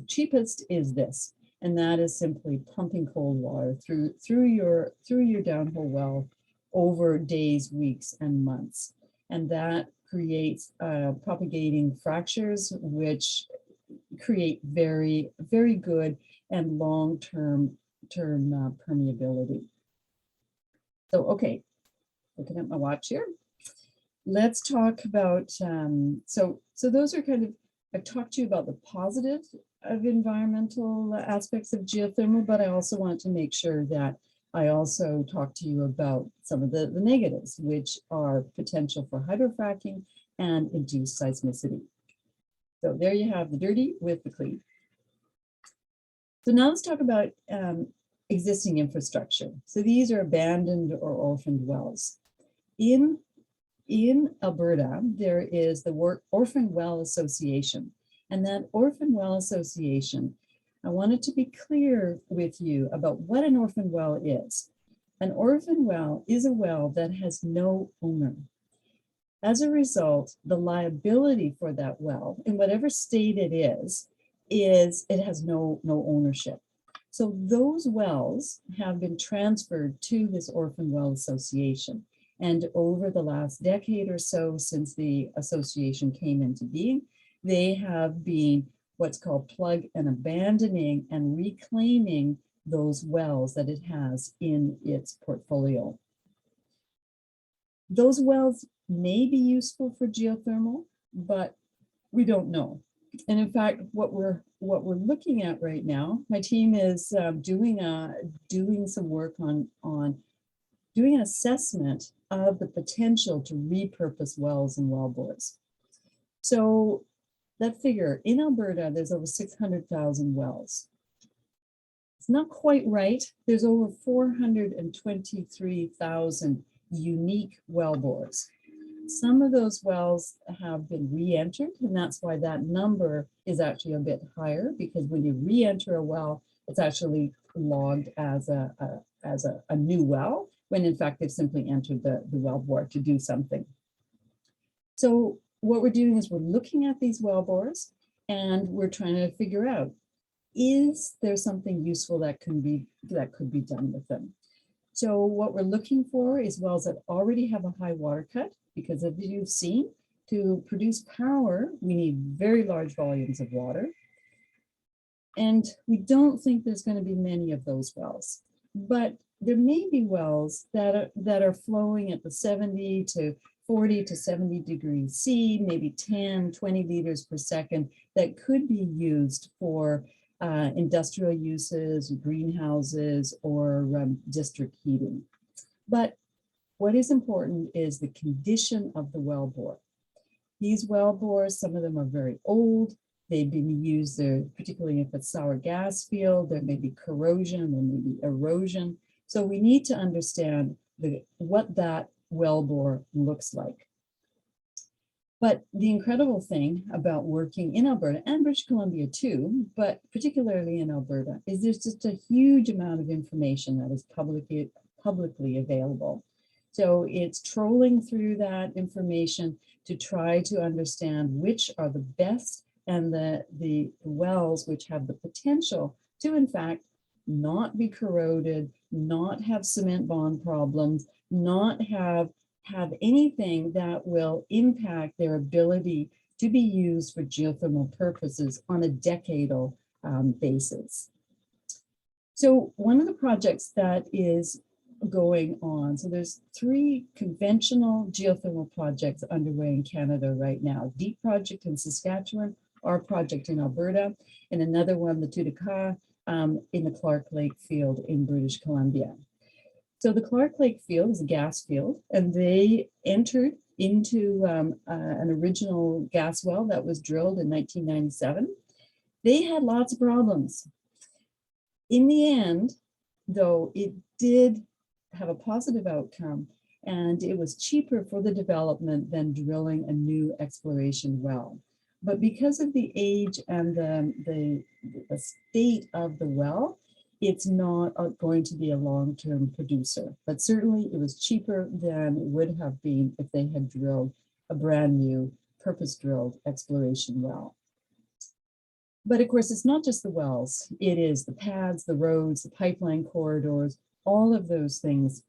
cheapest is this. And that is simply pumping cold water through your downhole well over days, weeks, and months. And that creates propagating fractures, which create very, very good and long-term permeability. So, okay, looking at my watch here. Let's talk about, so those are kind of, I've talked to you about the positive of environmental aspects of geothermal, but I also want to make sure that I also talk to you about some of the negatives, which are potential for hydrofracking and induced seismicity. So there you have the dirty with the clean. So now let's talk about existing infrastructure. So these are abandoned or orphaned wells. In Alberta, there is the Orphan Well Association. And that Orphan Well Association, I wanted to be clear with you about what an orphan well is. An orphan well is a well that has no owner. As a result, the liability for that well, in whatever state it is it has no ownership. So those wells have been transferred to this Orphan Well Association. And over the last decade or so, since the association came into being, they have been what's called plug and abandoning and reclaiming those wells that it has in its portfolio. Those wells may be useful for geothermal, but we don't know. And in fact, what we're looking at right now, my team is doing some work on doing an assessment of the potential to repurpose wells and wellbores. So that figure, in Alberta, there's over 600,000 wells. It's not quite right. There's over 423,000 unique wellbores. Some of those wells have been re-entered, and that's why that number is actually a bit higher, because when you re-enter a well, it's actually logged as a new well, when in fact they've simply entered the wellbore to do something. So what we're doing is we're looking at these wellbores and we're trying to figure out, is there something useful that could be done with them? So what we're looking for is wells that already have a high water cut, because as you've seen, to produce power, we need very large volumes of water. And we don't think there's going to be many of those wells, but there may be wells that are flowing at the 70 to 40 to 70 degrees C, maybe 10, 20 liters per second, that could be used for industrial uses, greenhouses, or district heating. But what is important is the condition of the wellbore. These wellbores, some of them are very old. They've been used there, particularly if it's sour gas field, there may be corrosion, there may be erosion. So we need to understand what that wellbore looks like. But the incredible thing about working in Alberta and British Columbia too, but particularly in Alberta, is there's just a huge amount of information that is publicly available. So it's trolling through that information to try to understand which are the best and the wells which have the potential to, in fact, not be corroded, not have cement bond problems, not have anything that will impact their ability to be used for geothermal purposes on a decadal basis. So one of the projects that is going on, so there's 3 conventional geothermal projects underway in Canada right now: Deep Project in Saskatchewan, our project in Alberta, and another one, the Tutica, in the Clark Lake field in British Columbia. So the Clark Lake field is a gas field, and they entered into an original gas well that was drilled in 1997. They had lots of problems. In the end, though, it did have a positive outcome, and it was cheaper for the development than drilling a new exploration well. But because of the age and the state of the well, it's not going to be a long-term producer. But certainly it was cheaper than it would have been if they had drilled a brand new purpose-drilled exploration well. But of course, it's not just the wells. It is the pads, the roads, the pipeline corridors, all of those things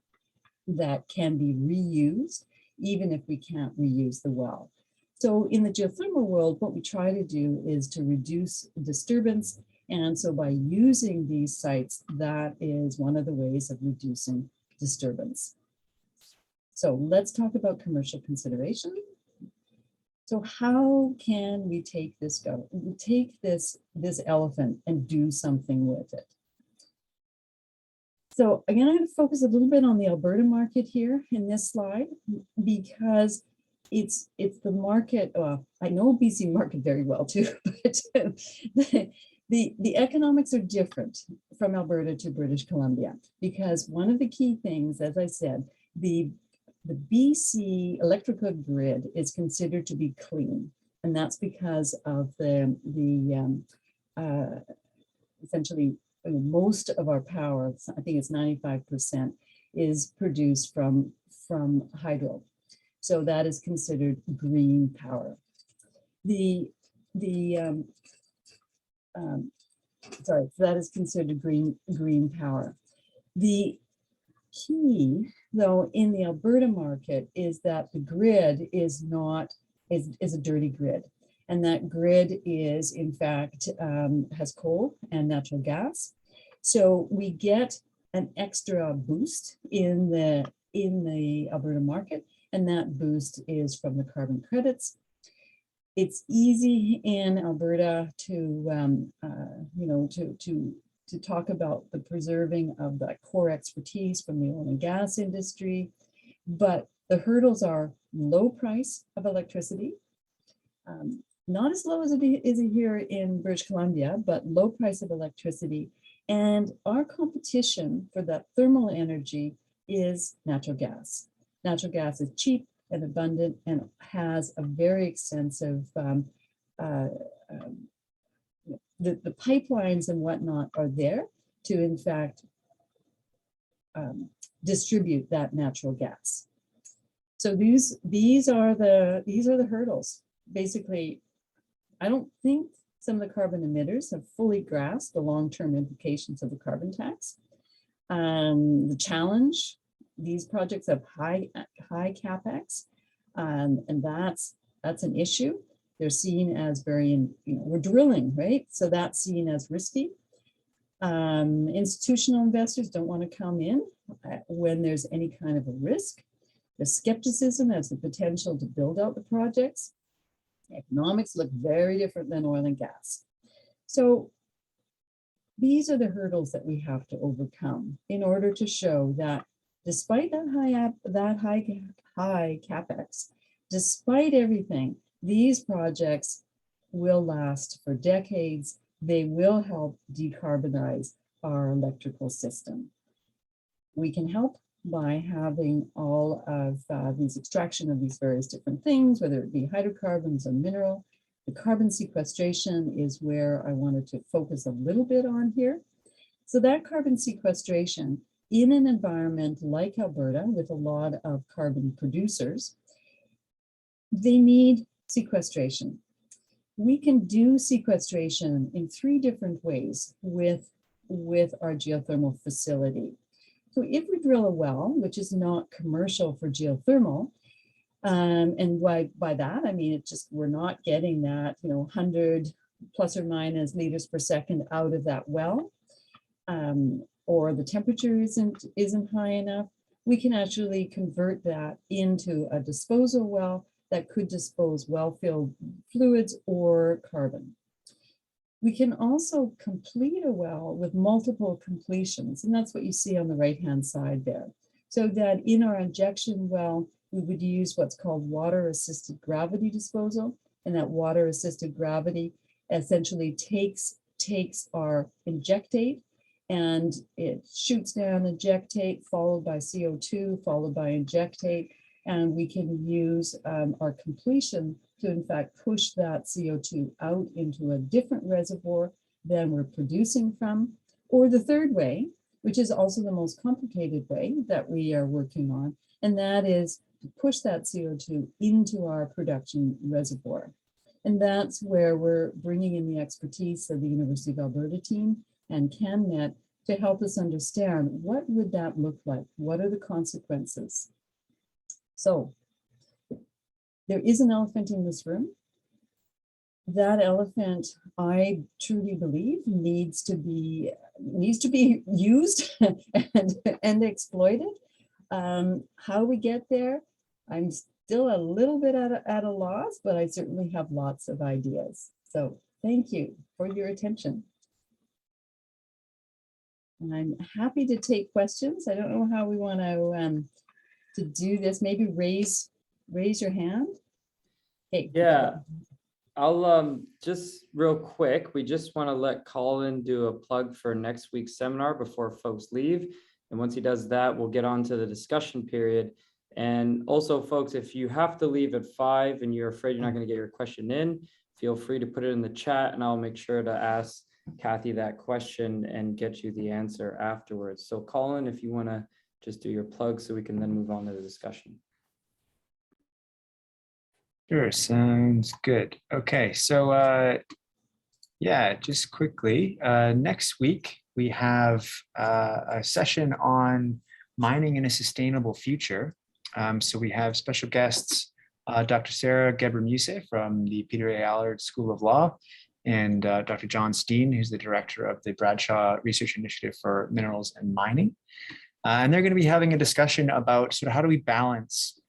that can be reused, even if we can't reuse the well. So in the geothermal world, what we try to do is to reduce disturbance. And so by using these sites, that is one of the ways of reducing disturbance. So let's talk about commercial consideration. So how can we take this elephant and do something with it? So again, I'm going to focus a little bit on the Alberta market here in this slide, because it's the market. I know BC market very well too, but the economics are different from Alberta to British Columbia, because one of the key things, as I said, the BC electrical grid is considered to be clean, and that's because of essentially most of our power, I think it's 95%, is produced from hydro. So that is considered green power. So that is considered green power. The key, though, in the Alberta market is that the grid is a dirty grid. And that grid is, in fact, has coal and natural gas. So we get an extra boost in the Alberta market, and that boost is from the carbon credits. It's easy in Alberta to talk about the preserving of that core expertise from the oil and gas industry, but the hurdles are low price of electricity, not as low as it is here in British Columbia, but low price of electricity. And our competition for that thermal energy is natural gas. Natural gas is cheap and abundant and has a very extensive, the pipelines and whatnot are there to, in fact, distribute that natural gas. So these are the hurdles. Basically, I don't think some of the carbon emitters have fully grasped the long-term implications of the carbon tax. The challenge, these projects have high capex, and that's an issue. They're seen as very, we're drilling, right? So that's seen as risky. Institutional investors don't want to come in when there's any kind of a risk. The skepticism has the potential to build out the projects. Economics look very different than oil and gas. So these are the hurdles that we have to overcome in order to show that despite that high capex, despite everything, these projects will last for decades. They will help decarbonize our electrical system. We can help by having all of these extraction of these various different things, whether it be hydrocarbons or mineral. The carbon sequestration is where I wanted to focus a little bit on here. So that carbon sequestration in an environment like Alberta with a lot of carbon producers, they need sequestration. We can do sequestration in 3 different ways with our geothermal facility. So if we drill a well, which is not commercial for geothermal, and by that, I mean, we're not getting that, 100 plus or minus liters per second out of that well, or the temperature isn't high enough, we can actually convert that into a disposal well that could dispose well-filled fluids or carbon. We can also complete a well with multiple completions, and that's what you see on the right-hand side there. So that in our injection well, we would use what's called water-assisted gravity disposal, and that water-assisted gravity essentially takes our injectate and it shoots down injectate, followed by CO2, followed by injectate, and we can use our completion to, in fact, push that CO2 out into a different reservoir than we're producing from. Or the third way, which is also the most complicated way that we are working on, and that is to push that CO2 into our production reservoir. And that's where we're bringing in the expertise of the University of Alberta team and CanMet to help us understand what would that look like? What are the consequences? So there is an elephant in this room. That elephant, I truly believe, needs to be used and exploited. How we get there, I'm still a little bit at a loss, but I certainly have lots of ideas. So thank you for your attention. And I'm happy to take questions. I don't know how we want to do this. Maybe raise your hand. Okay. Yeah, I'll just real quick, we just want to let Colin do a plug for next week's seminar before folks leave. And once he does that, we'll get on to the discussion period. And also, folks, if you have to leave at 5 and you're afraid you're not going to get your question in, feel free to put it in the chat and I'll make sure to ask Kathy that question and get you the answer afterwards. So Colin, if you want to just do your plug so we can then move on to the discussion. Sure, sounds good. Okay, so yeah, just quickly, next week we have a session on mining in a sustainable future. So we have special guests, Dr. Sarah Gebremuse from the Peter A. Allard School of Law, and Dr. John Steen, who's the director of the Bradshaw Research Initiative for Minerals and Mining. And they're going to be having a discussion about sort of how do we balance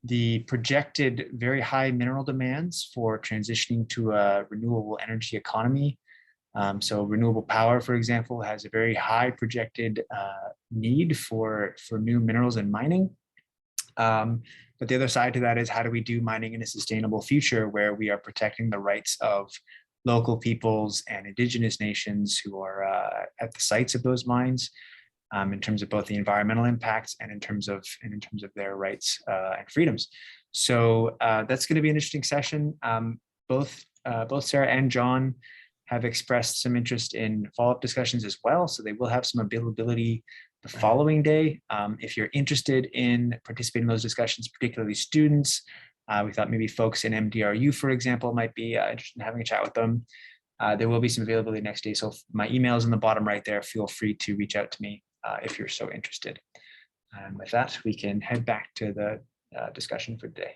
the projected very high mineral demands for transitioning to a renewable energy economy. So renewable power, for example, has a very high projected need for new minerals and mining. But the other side to that is how do we do mining in a sustainable future where we are protecting the rights of local peoples and indigenous nations who are at the sites of those mines, in terms of both the environmental impacts and in terms of their rights and freedoms. So that's going to be an interesting session. Both Sarah and John have expressed some interest in follow-up discussions as well. So they will have some availability the following day. If you're interested in participating in those discussions, particularly students, we thought maybe folks in MDRU, for example, might be interested in having a chat with them. There will be some availability next day. So my email is in the bottom right there. Feel free to reach out to me if you're so interested. And with that, we can head back to the discussion for today.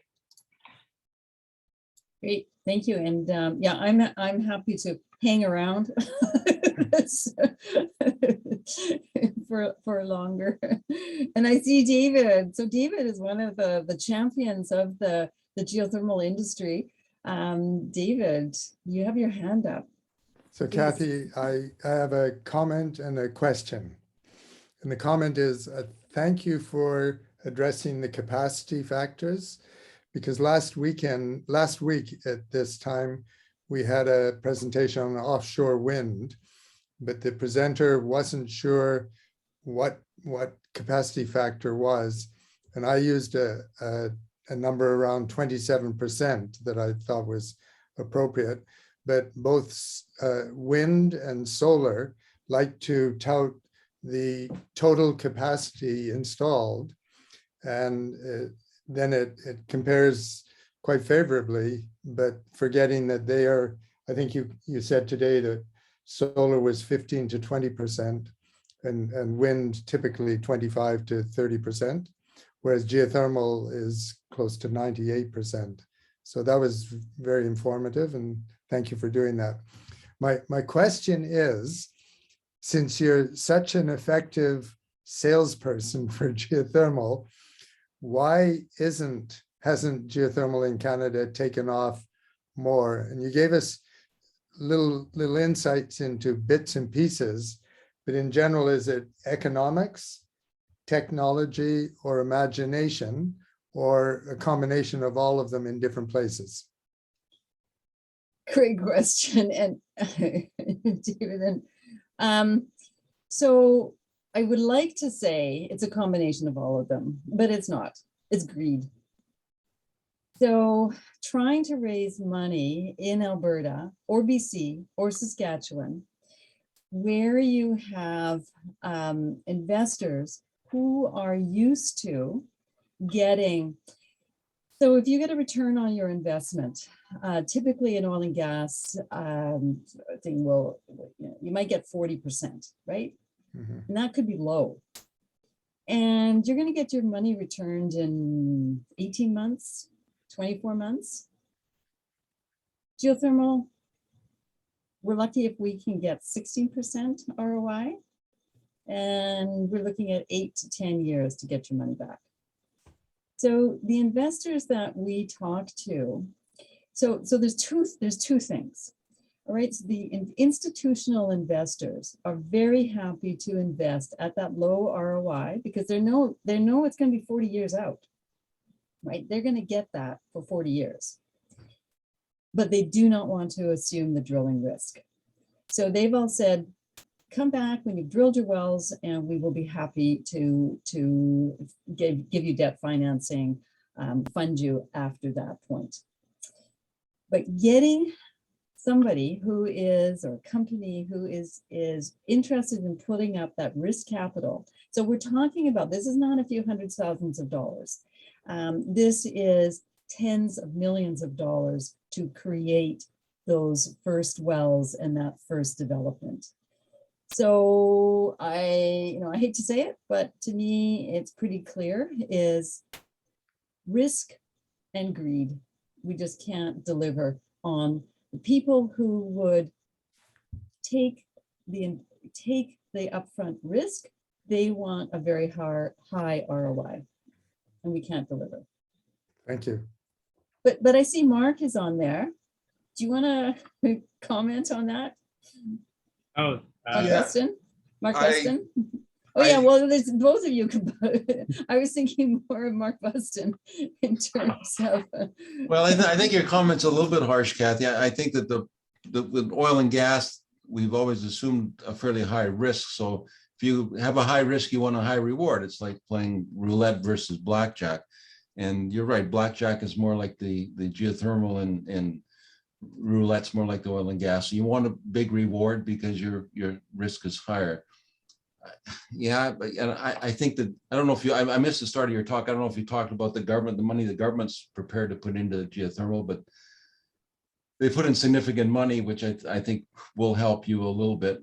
Great, thank you. And yeah, I'm happy to hang around for longer. And I see David. So David is one of the champions of the geothermal industry. David, you have your hand up. So Please. Kathy, I have a comment and a question. And the comment is, thank you for addressing the capacity factors, because last week at this time, we had a presentation on offshore wind, but the presenter wasn't sure what capacity factor was. And I used a number around 27% that I thought was appropriate, but both wind and solar like to tout the total capacity installed, and then it compares quite favorably, but forgetting that they are, I think you said today that solar was 15 to 20% and wind typically 25 to 30%, whereas geothermal is close to 98%. So that was very informative, and thank you for doing that. My question is, since you're such an effective salesperson for geothermal, why hasn't geothermal in Canada taken off more? And you gave us little insights into bits and pieces, but in general, is it economics, technology, or imagination, or a combination of all of them in different places? Great question. And David, so I would like to say it's a combination of all of them, but it's not. It's greed. So trying to raise money in Alberta or BC or Saskatchewan, where you have investors who are used to getting, so if you get a return on your investment, typically in oil and gas thing will, you might get 40%, right? Mm-hmm. And that could be low. And you're going to get your money returned in 18 months, 24 months. Geothermal, we're lucky if we can get 16% ROI. And we're looking at 8 to 10 years to get your money back. So the investors that we talk to, so there's two things. All right, so the institutional investors are very happy to invest at that low ROI because they know it's going to be 40 years out, right? They're going to get that for 40 years, but they do not want to assume the drilling risk. So they've all said, come back when you've drilled your wells and we will be happy to give you debt financing, fund you after that point. But getting somebody who is, or a company who is interested in putting up that risk capital. So we're talking about, this is not a few hundred thousands of dollars. This is tens of millions of dollars to create those first wells and that first development. So I hate to say it, but to me, it's pretty clear is risk and greed. We just can't deliver on the people who would take the upfront risk. They want a very high ROI, and we can't deliver. Thank you. But I see Mark is on there. Do you want to comment on that? Oh, Mark Yeah. Weston? Mark I- Weston? Oh yeah, I- well, there's both of you. I was thinking more of Mark Weston in terms of. Well, I think your comment's a little bit harsh, Kathy. I think that with oil and gas, we've always assumed a fairly high risk. So if you have a high risk, you want a high reward. It's like playing roulette versus blackjack. And you're right, blackjack is more like the geothermal and roulette's more like the oil and gas. So you want a big reward because your risk is higher. Yeah, but and I think that I don't know if I missed the start of your talk. I don't know if you talked about the government, the money the government's prepared to put into geothermal, but they put in significant money, which I think will help you a little bit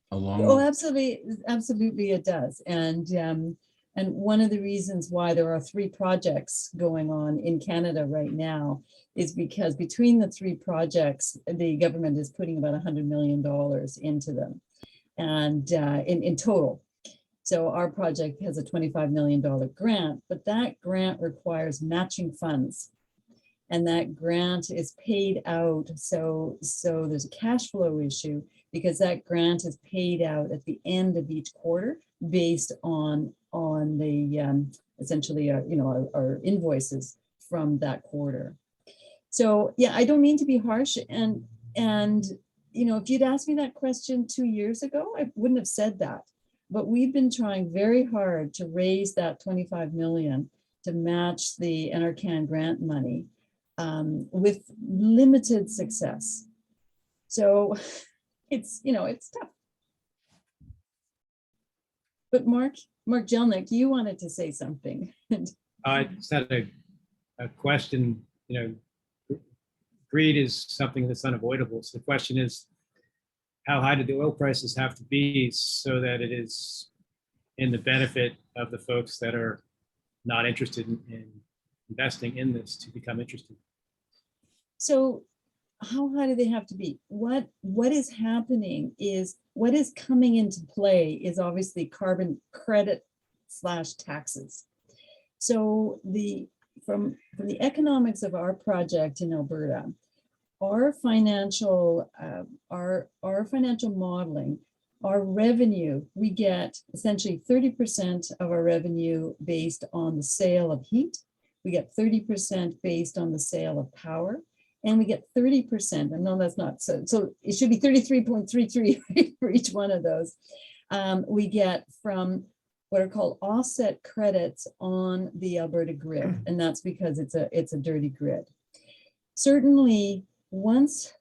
along. Oh, absolutely it does. And one of the reasons why there are 3 projects going on in Canada right now is because between the 3 projects, the government is putting about $100 million into them. And in total. So our project has a $25 million grant, but that grant requires matching funds. And that grant is paid out. So there's a cash flow issue because that grant is paid out at the end of each quarter based on the essentially our invoices from that quarter. So yeah, I don't mean to be harsh, and if you'd asked me that question 2 years ago, I wouldn't have said that. But we've been trying very hard to raise that 25 million to match the NRCan grant money with limited success. So it's tough. But Mark Jelnick, you wanted to say something. I just had a question. Greed is something that's unavoidable. So the question is, how high do the oil prices have to be so that it is in the benefit of the folks that are not interested in investing in this to become interested? So how high do they have to be? What is happening is, what is coming into play is obviously carbon credit / taxes. So from the economics of our project in Alberta, our financial modeling, our revenue, we get essentially 30% of our revenue based on the sale of heat. We get 30% based on the sale of power, and we get 30%. And no, that's not so it should be 33.33 right, for each one of those. We get from what are called offset credits on the Alberta grid. And that's because it's a dirty grid. Certainly, once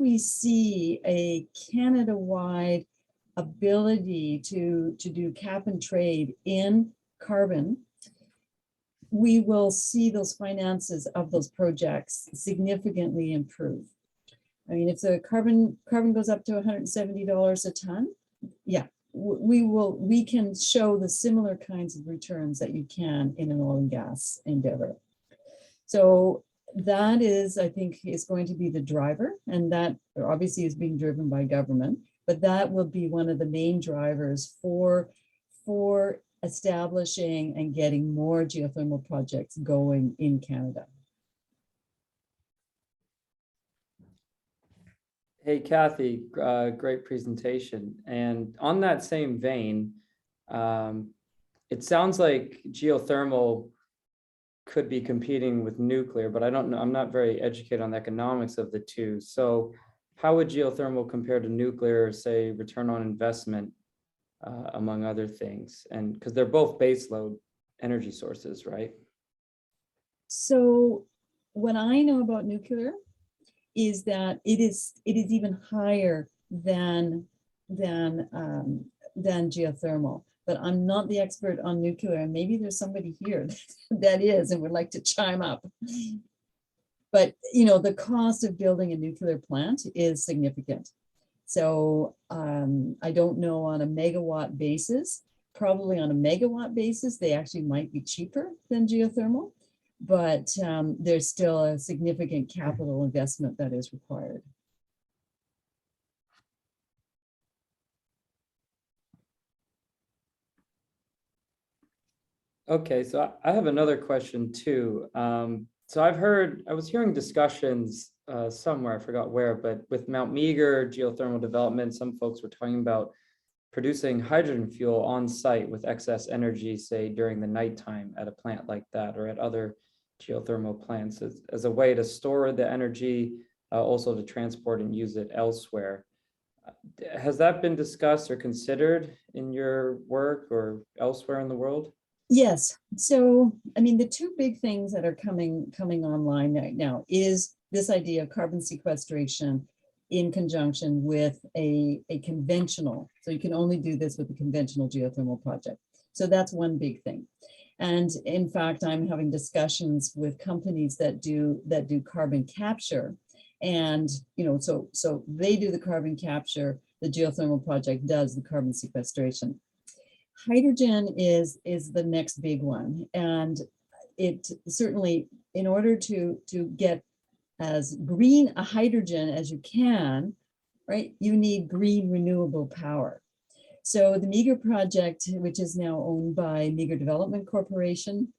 we see a Canada-wide ability to do cap and trade in carbon, we will see those finances of those projects significantly improve. I mean, if the carbon goes up to $170 a ton, yeah, we can show the similar kinds of returns that you can in an oil and gas endeavor. So that is, I think, is going to be the driver, and that obviously is being driven by government, but that will be one of the main drivers for establishing and getting more geothermal projects going in Canada. Hey, Kathy, great presentation. And on that same vein, it sounds like geothermal could be competing with nuclear, but I don't know, I'm not very educated on the economics of the two. So how would geothermal compare to nuclear, say, return on investment, among other things? And because they're both baseload energy sources, right? So what I know about nuclear is that it is even higher than geothermal. But I'm not the expert on nuclear, and maybe there's somebody here that is and would like to chime up. But you know, the cost of building a nuclear plant is significant. So I don't know on a megawatt basis. Probably on a megawatt basis, they actually might be cheaper than geothermal, but there's still a significant capital investment that is required. Okay, so I have another question too. So I was hearing discussions somewhere, I forgot where, but with Mount Meager geothermal development, some folks were talking about producing hydrogen fuel on site with excess energy, say during the nighttime at a plant like that, or at other geothermal plants as a way to store the energy, also to transport and use it elsewhere. Has that been discussed or considered in your work or elsewhere in the world? Yes. So, I mean, the two big things that are coming online right now is this idea of carbon sequestration in conjunction with a conventional. So you can only do this with a conventional geothermal project. So that's one big thing. And in fact, I'm having discussions with companies that do carbon capture. And, you know, so they do the carbon capture, the geothermal project does the carbon sequestration. Hydrogen is the next big one, and it certainly, in order to get as green a hydrogen as you can, right, you need green renewable power. So the Meager project, which is now owned by Meager Development Corporation,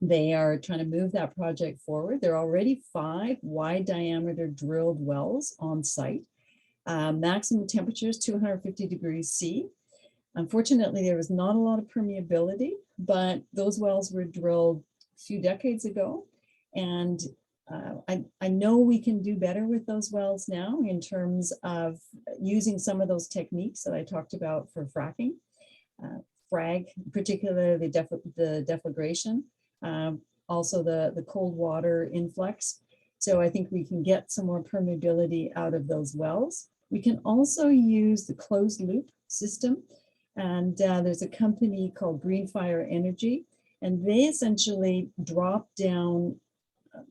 they are trying to move that project forward. There are already 5 wide diameter drilled wells on site. Maximum temperature is 250 degrees C. Unfortunately, there was not a lot of permeability, but those wells were drilled a few decades ago. And I know we can do better with those wells now in terms of using some of those techniques that I talked about for fracking, particularly the deflagration, also the cold water influx. So I think we can get some more permeability out of those wells. We can also use the closed loop system. And there's a company called Greenfire Energy, and they essentially drop down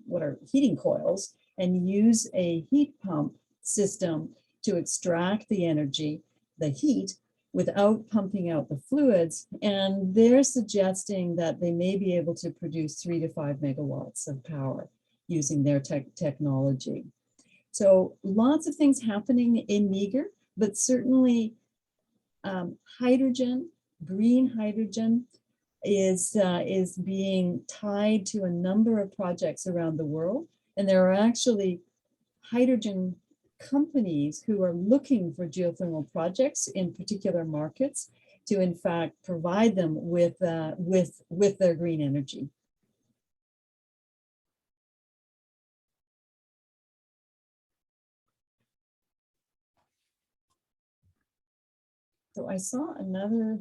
what are heating coils and use a heat pump system to extract the energy, the heat, without pumping out the fluids. And they're suggesting that they may be able to produce 3 to 5 megawatts of power using their technology. So lots of things happening in Meager, but certainly hydrogen, green hydrogen, is being tied to a number of projects around the world. And there are actually hydrogen companies who are looking for geothermal projects in particular markets to, in fact, provide them with their green energy. So I saw another.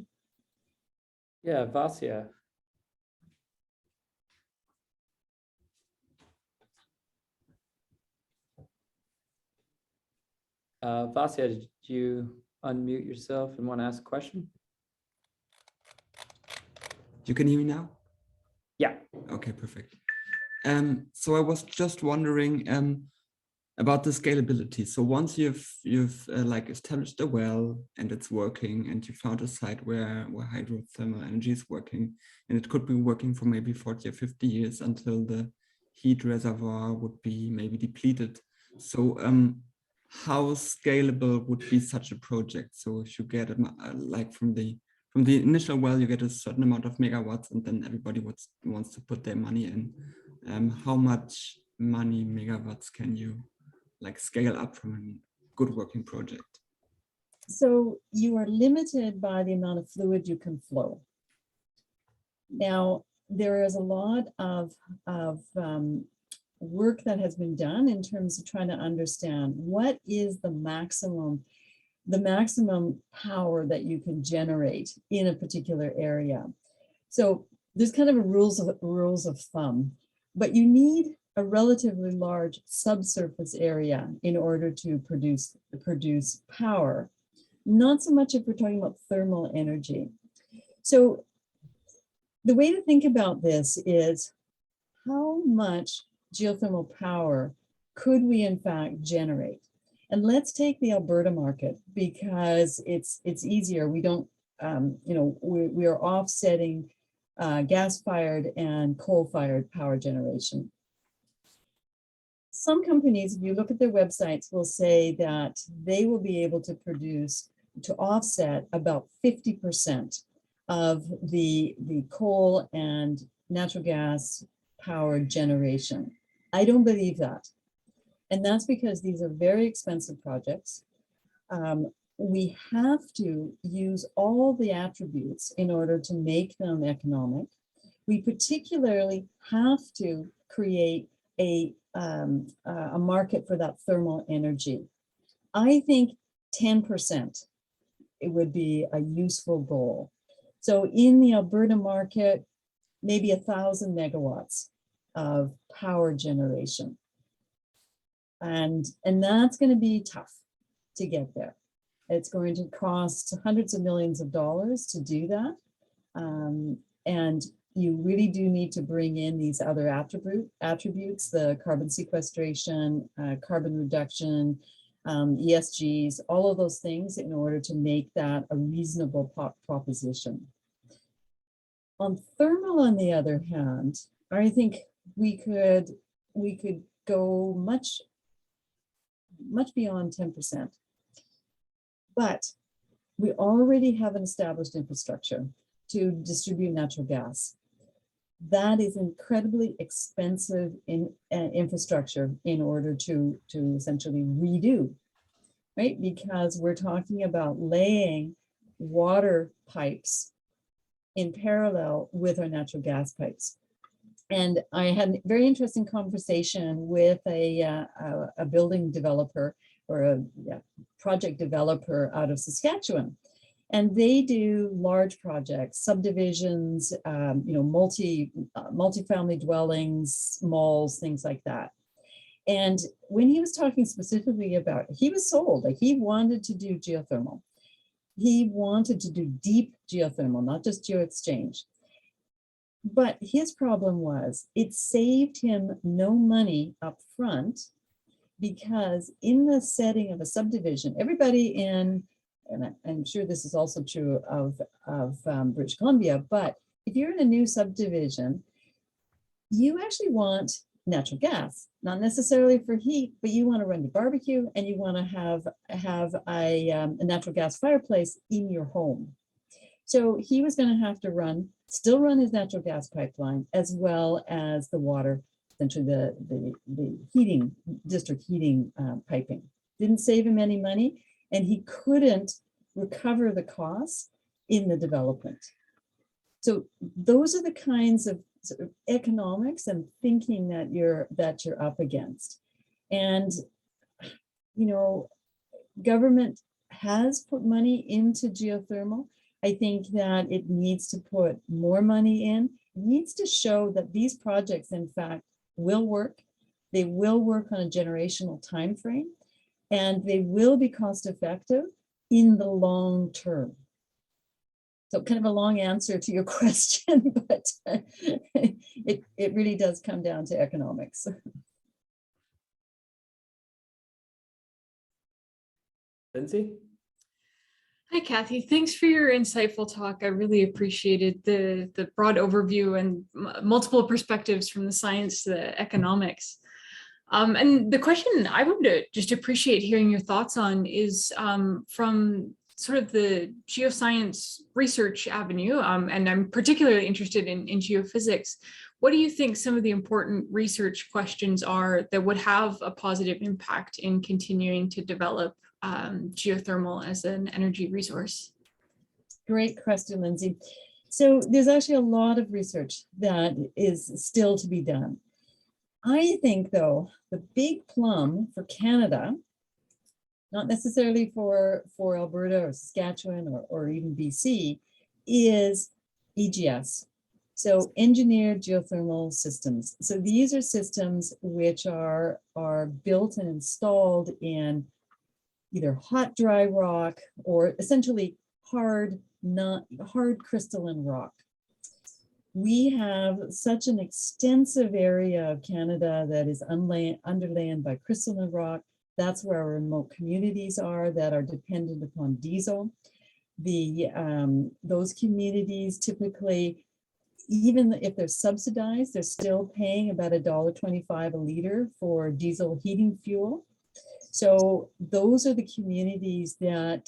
Yeah, Vasya. Vasya, did you unmute yourself and want to ask a question? You can hear me now? Yeah. Okay, perfect. So I was just wondering, about the scalability. So once you've like established a well and it's working, and you found a site where hydrothermal energy is working, and it could be working for maybe 40 or 50 years until the heat reservoir would be maybe depleted. So how scalable would be such a project? So if you get like from the initial well, you get a certain amount of megawatts, and then everybody wants to put their money in. How much money megawatts can you like scale up from a good working project? So you are limited by the amount of fluid you can flow. Now, there is a lot of work that has been done in terms of trying to understand what is the maximum power that you can generate in a particular area. So there's kind of a rules of thumb, but you need a relatively large subsurface area in order to produce power. Not so much if we're talking about thermal energy. So the way to think about this is how much geothermal power could we in fact generate? And let's take the Alberta market because it's easier. We don't, we are offsetting gas-fired and coal-fired power generation. Some companies, if you look at their websites, will say that they will be able to offset about 50% of the coal and natural gas power generation. I don't believe that. And that's because these are very expensive projects. We have to use all the attributes in order to make them economic. We particularly have to create a market for that thermal energy. I think 10% it would be a useful goal. So in the Alberta market, maybe 1,000 megawatts of power generation. And that's going to be tough to get there. It's going to cost hundreds of millions of dollars to do that. And you really do need to bring in these other attributes, the carbon sequestration, carbon reduction, ESGs, all of those things in order to make that a reasonable proposition. On thermal, on the other hand, I think we could go much beyond 10%. But we already have an established infrastructure to distribute natural gas. That is incredibly expensive infrastructure in order to essentially redo, right? Because we're talking about laying water pipes in parallel with our natural gas pipes. And I had a very interesting conversation with a building developer or a project developer out of Saskatchewan. And they do large projects, subdivisions, multi-family dwellings, malls, things like that. And when he was talking specifically about, he was sold, like he wanted to do geothermal. He wanted to do deep geothermal, not just geoexchange. But his problem was it saved him no money up front because in the setting of a subdivision, everybody in, and I'm sure this is also true of British Columbia, but if you're in a new subdivision, you actually want natural gas, not necessarily for heat, but you want to run your barbecue and you want to have a natural gas fireplace in your home. So he was going to have to still run his natural gas pipeline as well as the water, essentially the heating, district heating piping. Didn't save him any money, and he couldn't recover the costs in the development. So those are the kinds of sort of economics and thinking that you're up against. And government has put money into geothermal. I think that it needs to put more money in. It needs to show that these projects, in fact, will work. They will work on a generational time frame, and they will be cost effective in the long term. So kind of a long answer to your question, but it really does come down to economics. Lindsay? Hi, Kathy. Thanks for your insightful talk. I really appreciated the broad overview and multiple perspectives from the science to the economics. And the question I would just appreciate hearing your thoughts on is from sort of the geoscience research avenue, and I'm particularly interested in geophysics. What do you think some of the important research questions are that would have a positive impact in continuing to develop geothermal as an energy resource? Great question, Lindsay. So there's actually a lot of research that is still to be done. I think, though, the big plum for Canada, not necessarily for Alberta or Saskatchewan or even BC, is EGS. So engineered geothermal systems. So these are systems which are built and installed in either hot, dry rock or essentially hard crystalline rock. We have such an extensive area of Canada that is underlain by crystalline rock. That's where our remote communities are that are dependent upon diesel. Those communities typically, even if they're subsidized, they're still paying about $1.25 a liter for diesel heating fuel. So those are the communities that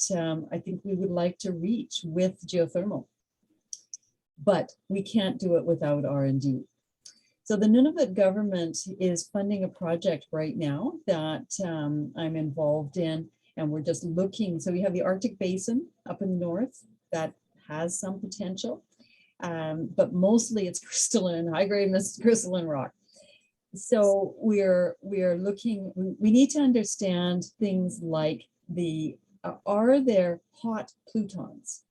I think we would like to reach with geothermal. But we can't do it without R&D. So the Nunavut government is funding a project right now that I'm involved in, and we're just looking. So we have the Arctic Basin up in the north that has some potential, but mostly it's crystalline, high-grade crystalline rock. So we're looking, we need to understand things like are there hot plutons?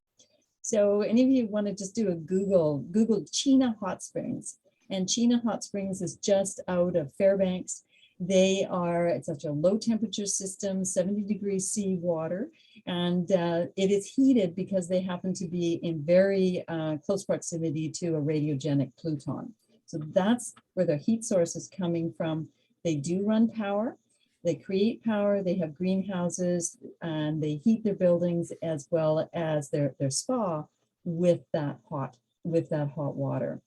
So any of you want to just do a Google Chena Hot Springs, and Chena Hot Springs is just out of Fairbanks. It's such a low temperature system, 70 degrees C water, and it is heated because they happen to be in very close proximity to a radiogenic pluton. So that's where their heat source is coming from. They do run power. They create power, they have greenhouses, and they heat their buildings as well as their spa with that hot water.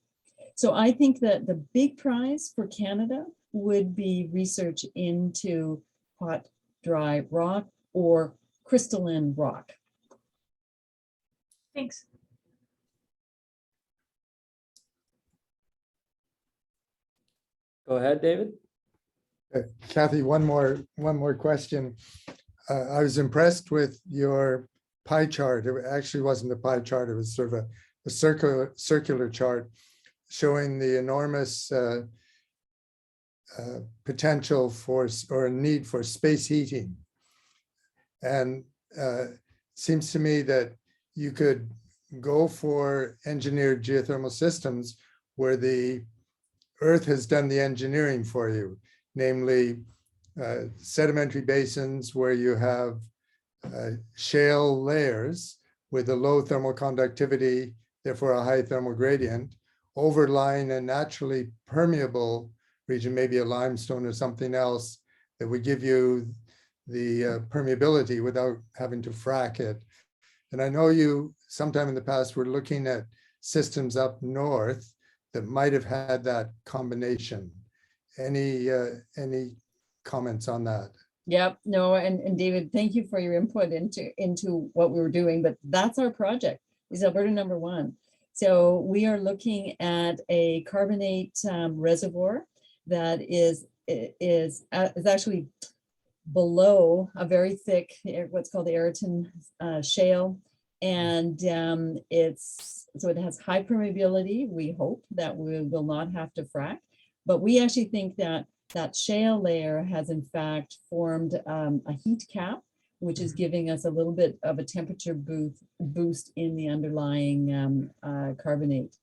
So I think that the big prize for Canada would be research into hot, dry rock or crystalline rock. Thanks. Go ahead, David. Kathy, one more question. I was impressed with your pie chart. It actually wasn't a pie chart. It was sort of a circular chart showing the enormous potential for or need for space heating. And seems to me that you could go for engineered geothermal systems where the Earth has done the engineering for you, namely sedimentary basins where you have shale layers with a low thermal conductivity, therefore a high thermal gradient, overlying a naturally permeable region, maybe a limestone or something else that would give you the permeability without having to frack it. And I know you sometime in the past were looking at systems up north that might have had that combination. Any comments on that? Yep, no, and David, thank you for your input into what we were doing, but that's our project, is Alberta #1. So we are looking at a carbonate reservoir that is actually below a very thick, what's called the Ayrton shale. And it has high permeability. We hope that we will not have to frack, but we actually think that that shale layer has in fact formed a heat cap, which is giving us a little bit of a temperature boost in the underlying carbonate.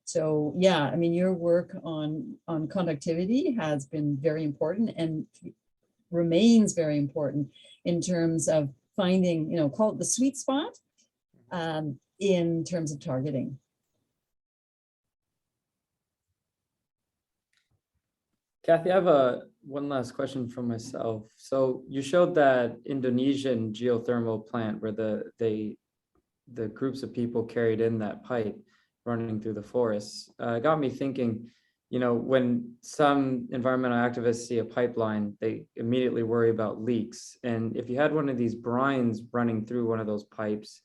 So yeah, I mean, your work on conductivity has been very important and remains very important in terms of finding, call it the sweet spot in terms of targeting. Kathy, I have one last question from myself. So you showed that Indonesian geothermal plant where the groups of people carried in that pipe running through the forests. Got me thinking, when some environmental activists see a pipeline, they immediately worry about leaks. And if you had one of these brines running through one of those pipes,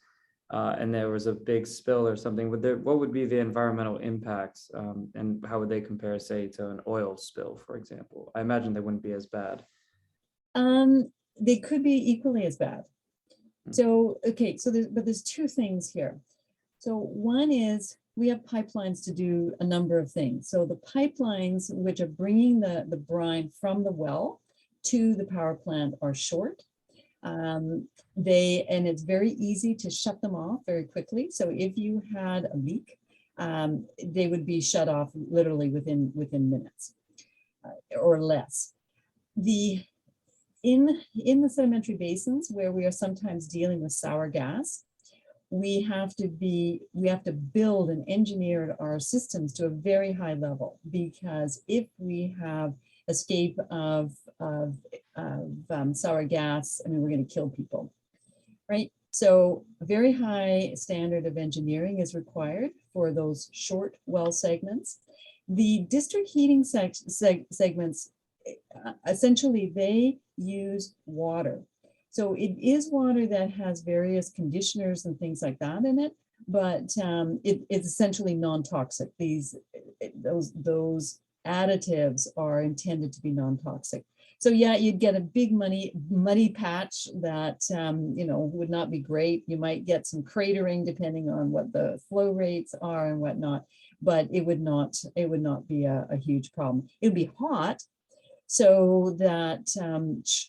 and there was a big spill or something, what would be the environmental impacts, and how would they compare, say, to an oil spill, for example? I imagine they wouldn't be as bad. They could be equally as bad. So, okay, so there's two things here. So one is we have pipelines to do a number of things. So the pipelines which are bringing the brine from the well to the power plant are short. And it's very easy to shut them off very quickly. So if you had a leak, they would be shut off literally within minutes or less. In the sedimentary basins where we are sometimes dealing with sour gas, we have to build and engineer our systems to a very high level, because if we have escape of sour gas, I mean, we're going to kill people, right? So a very high standard of engineering is required for those short well segments. The district heating segments, essentially, they use water. So it is water that has various conditioners and things like that in it, but it's essentially non-toxic. Those additives are intended to be non-toxic. So yeah, you'd get a big muddy patch that would not be great. You might get some cratering depending on what the flow rates are and whatnot, but it would not be a huge problem. It would be hot, so that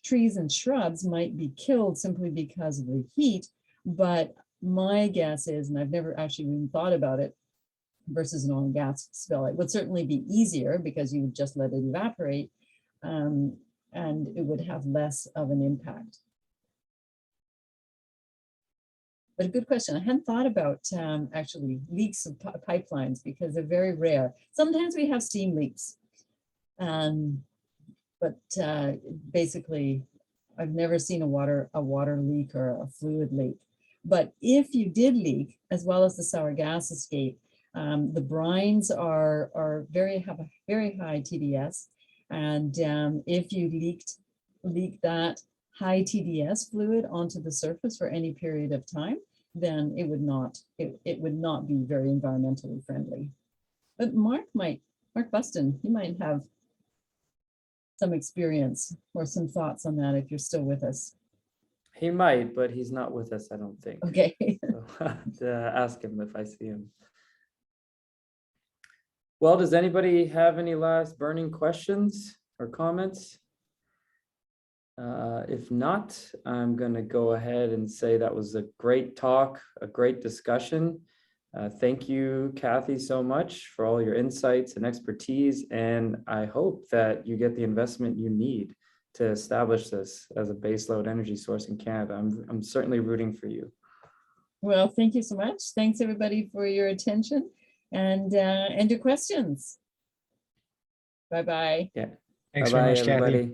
trees and shrubs might be killed simply because of the heat. But my guess is, and I've never actually even thought about it, versus an oil and gas spill, it would certainly be easier because you would just let it evaporate, and it would have less of an impact. But a good question. I hadn't thought about actually leaks of pipelines because they're very rare. Sometimes we have steam leaks. But basically, I've never seen a water leak or a fluid leak. But if you did leak, as well as the sour gas escape, the brines have a very high TDS, and if you leak that high TDS fluid onto the surface for any period of time, then it would not be very environmentally friendly. But Mark Buston, you might have some experience or some thoughts on that if you're still with us. He might, but he's not with us, I don't think. Okay. So I'll have to ask him if I see him. Well, does anybody have any last burning questions or comments? If not, I'm going to go ahead and say that was a great talk, a great discussion. Thank you, Kathy, so much for all your insights and expertise. And I hope that you get the investment you need to establish this as a baseload energy source in Canada. I'm certainly rooting for you. Well, thank you so much. Thanks everybody for your attention and your questions. Bye-bye. Yeah. Thanks Bye-bye, very much, Kathy. everybody.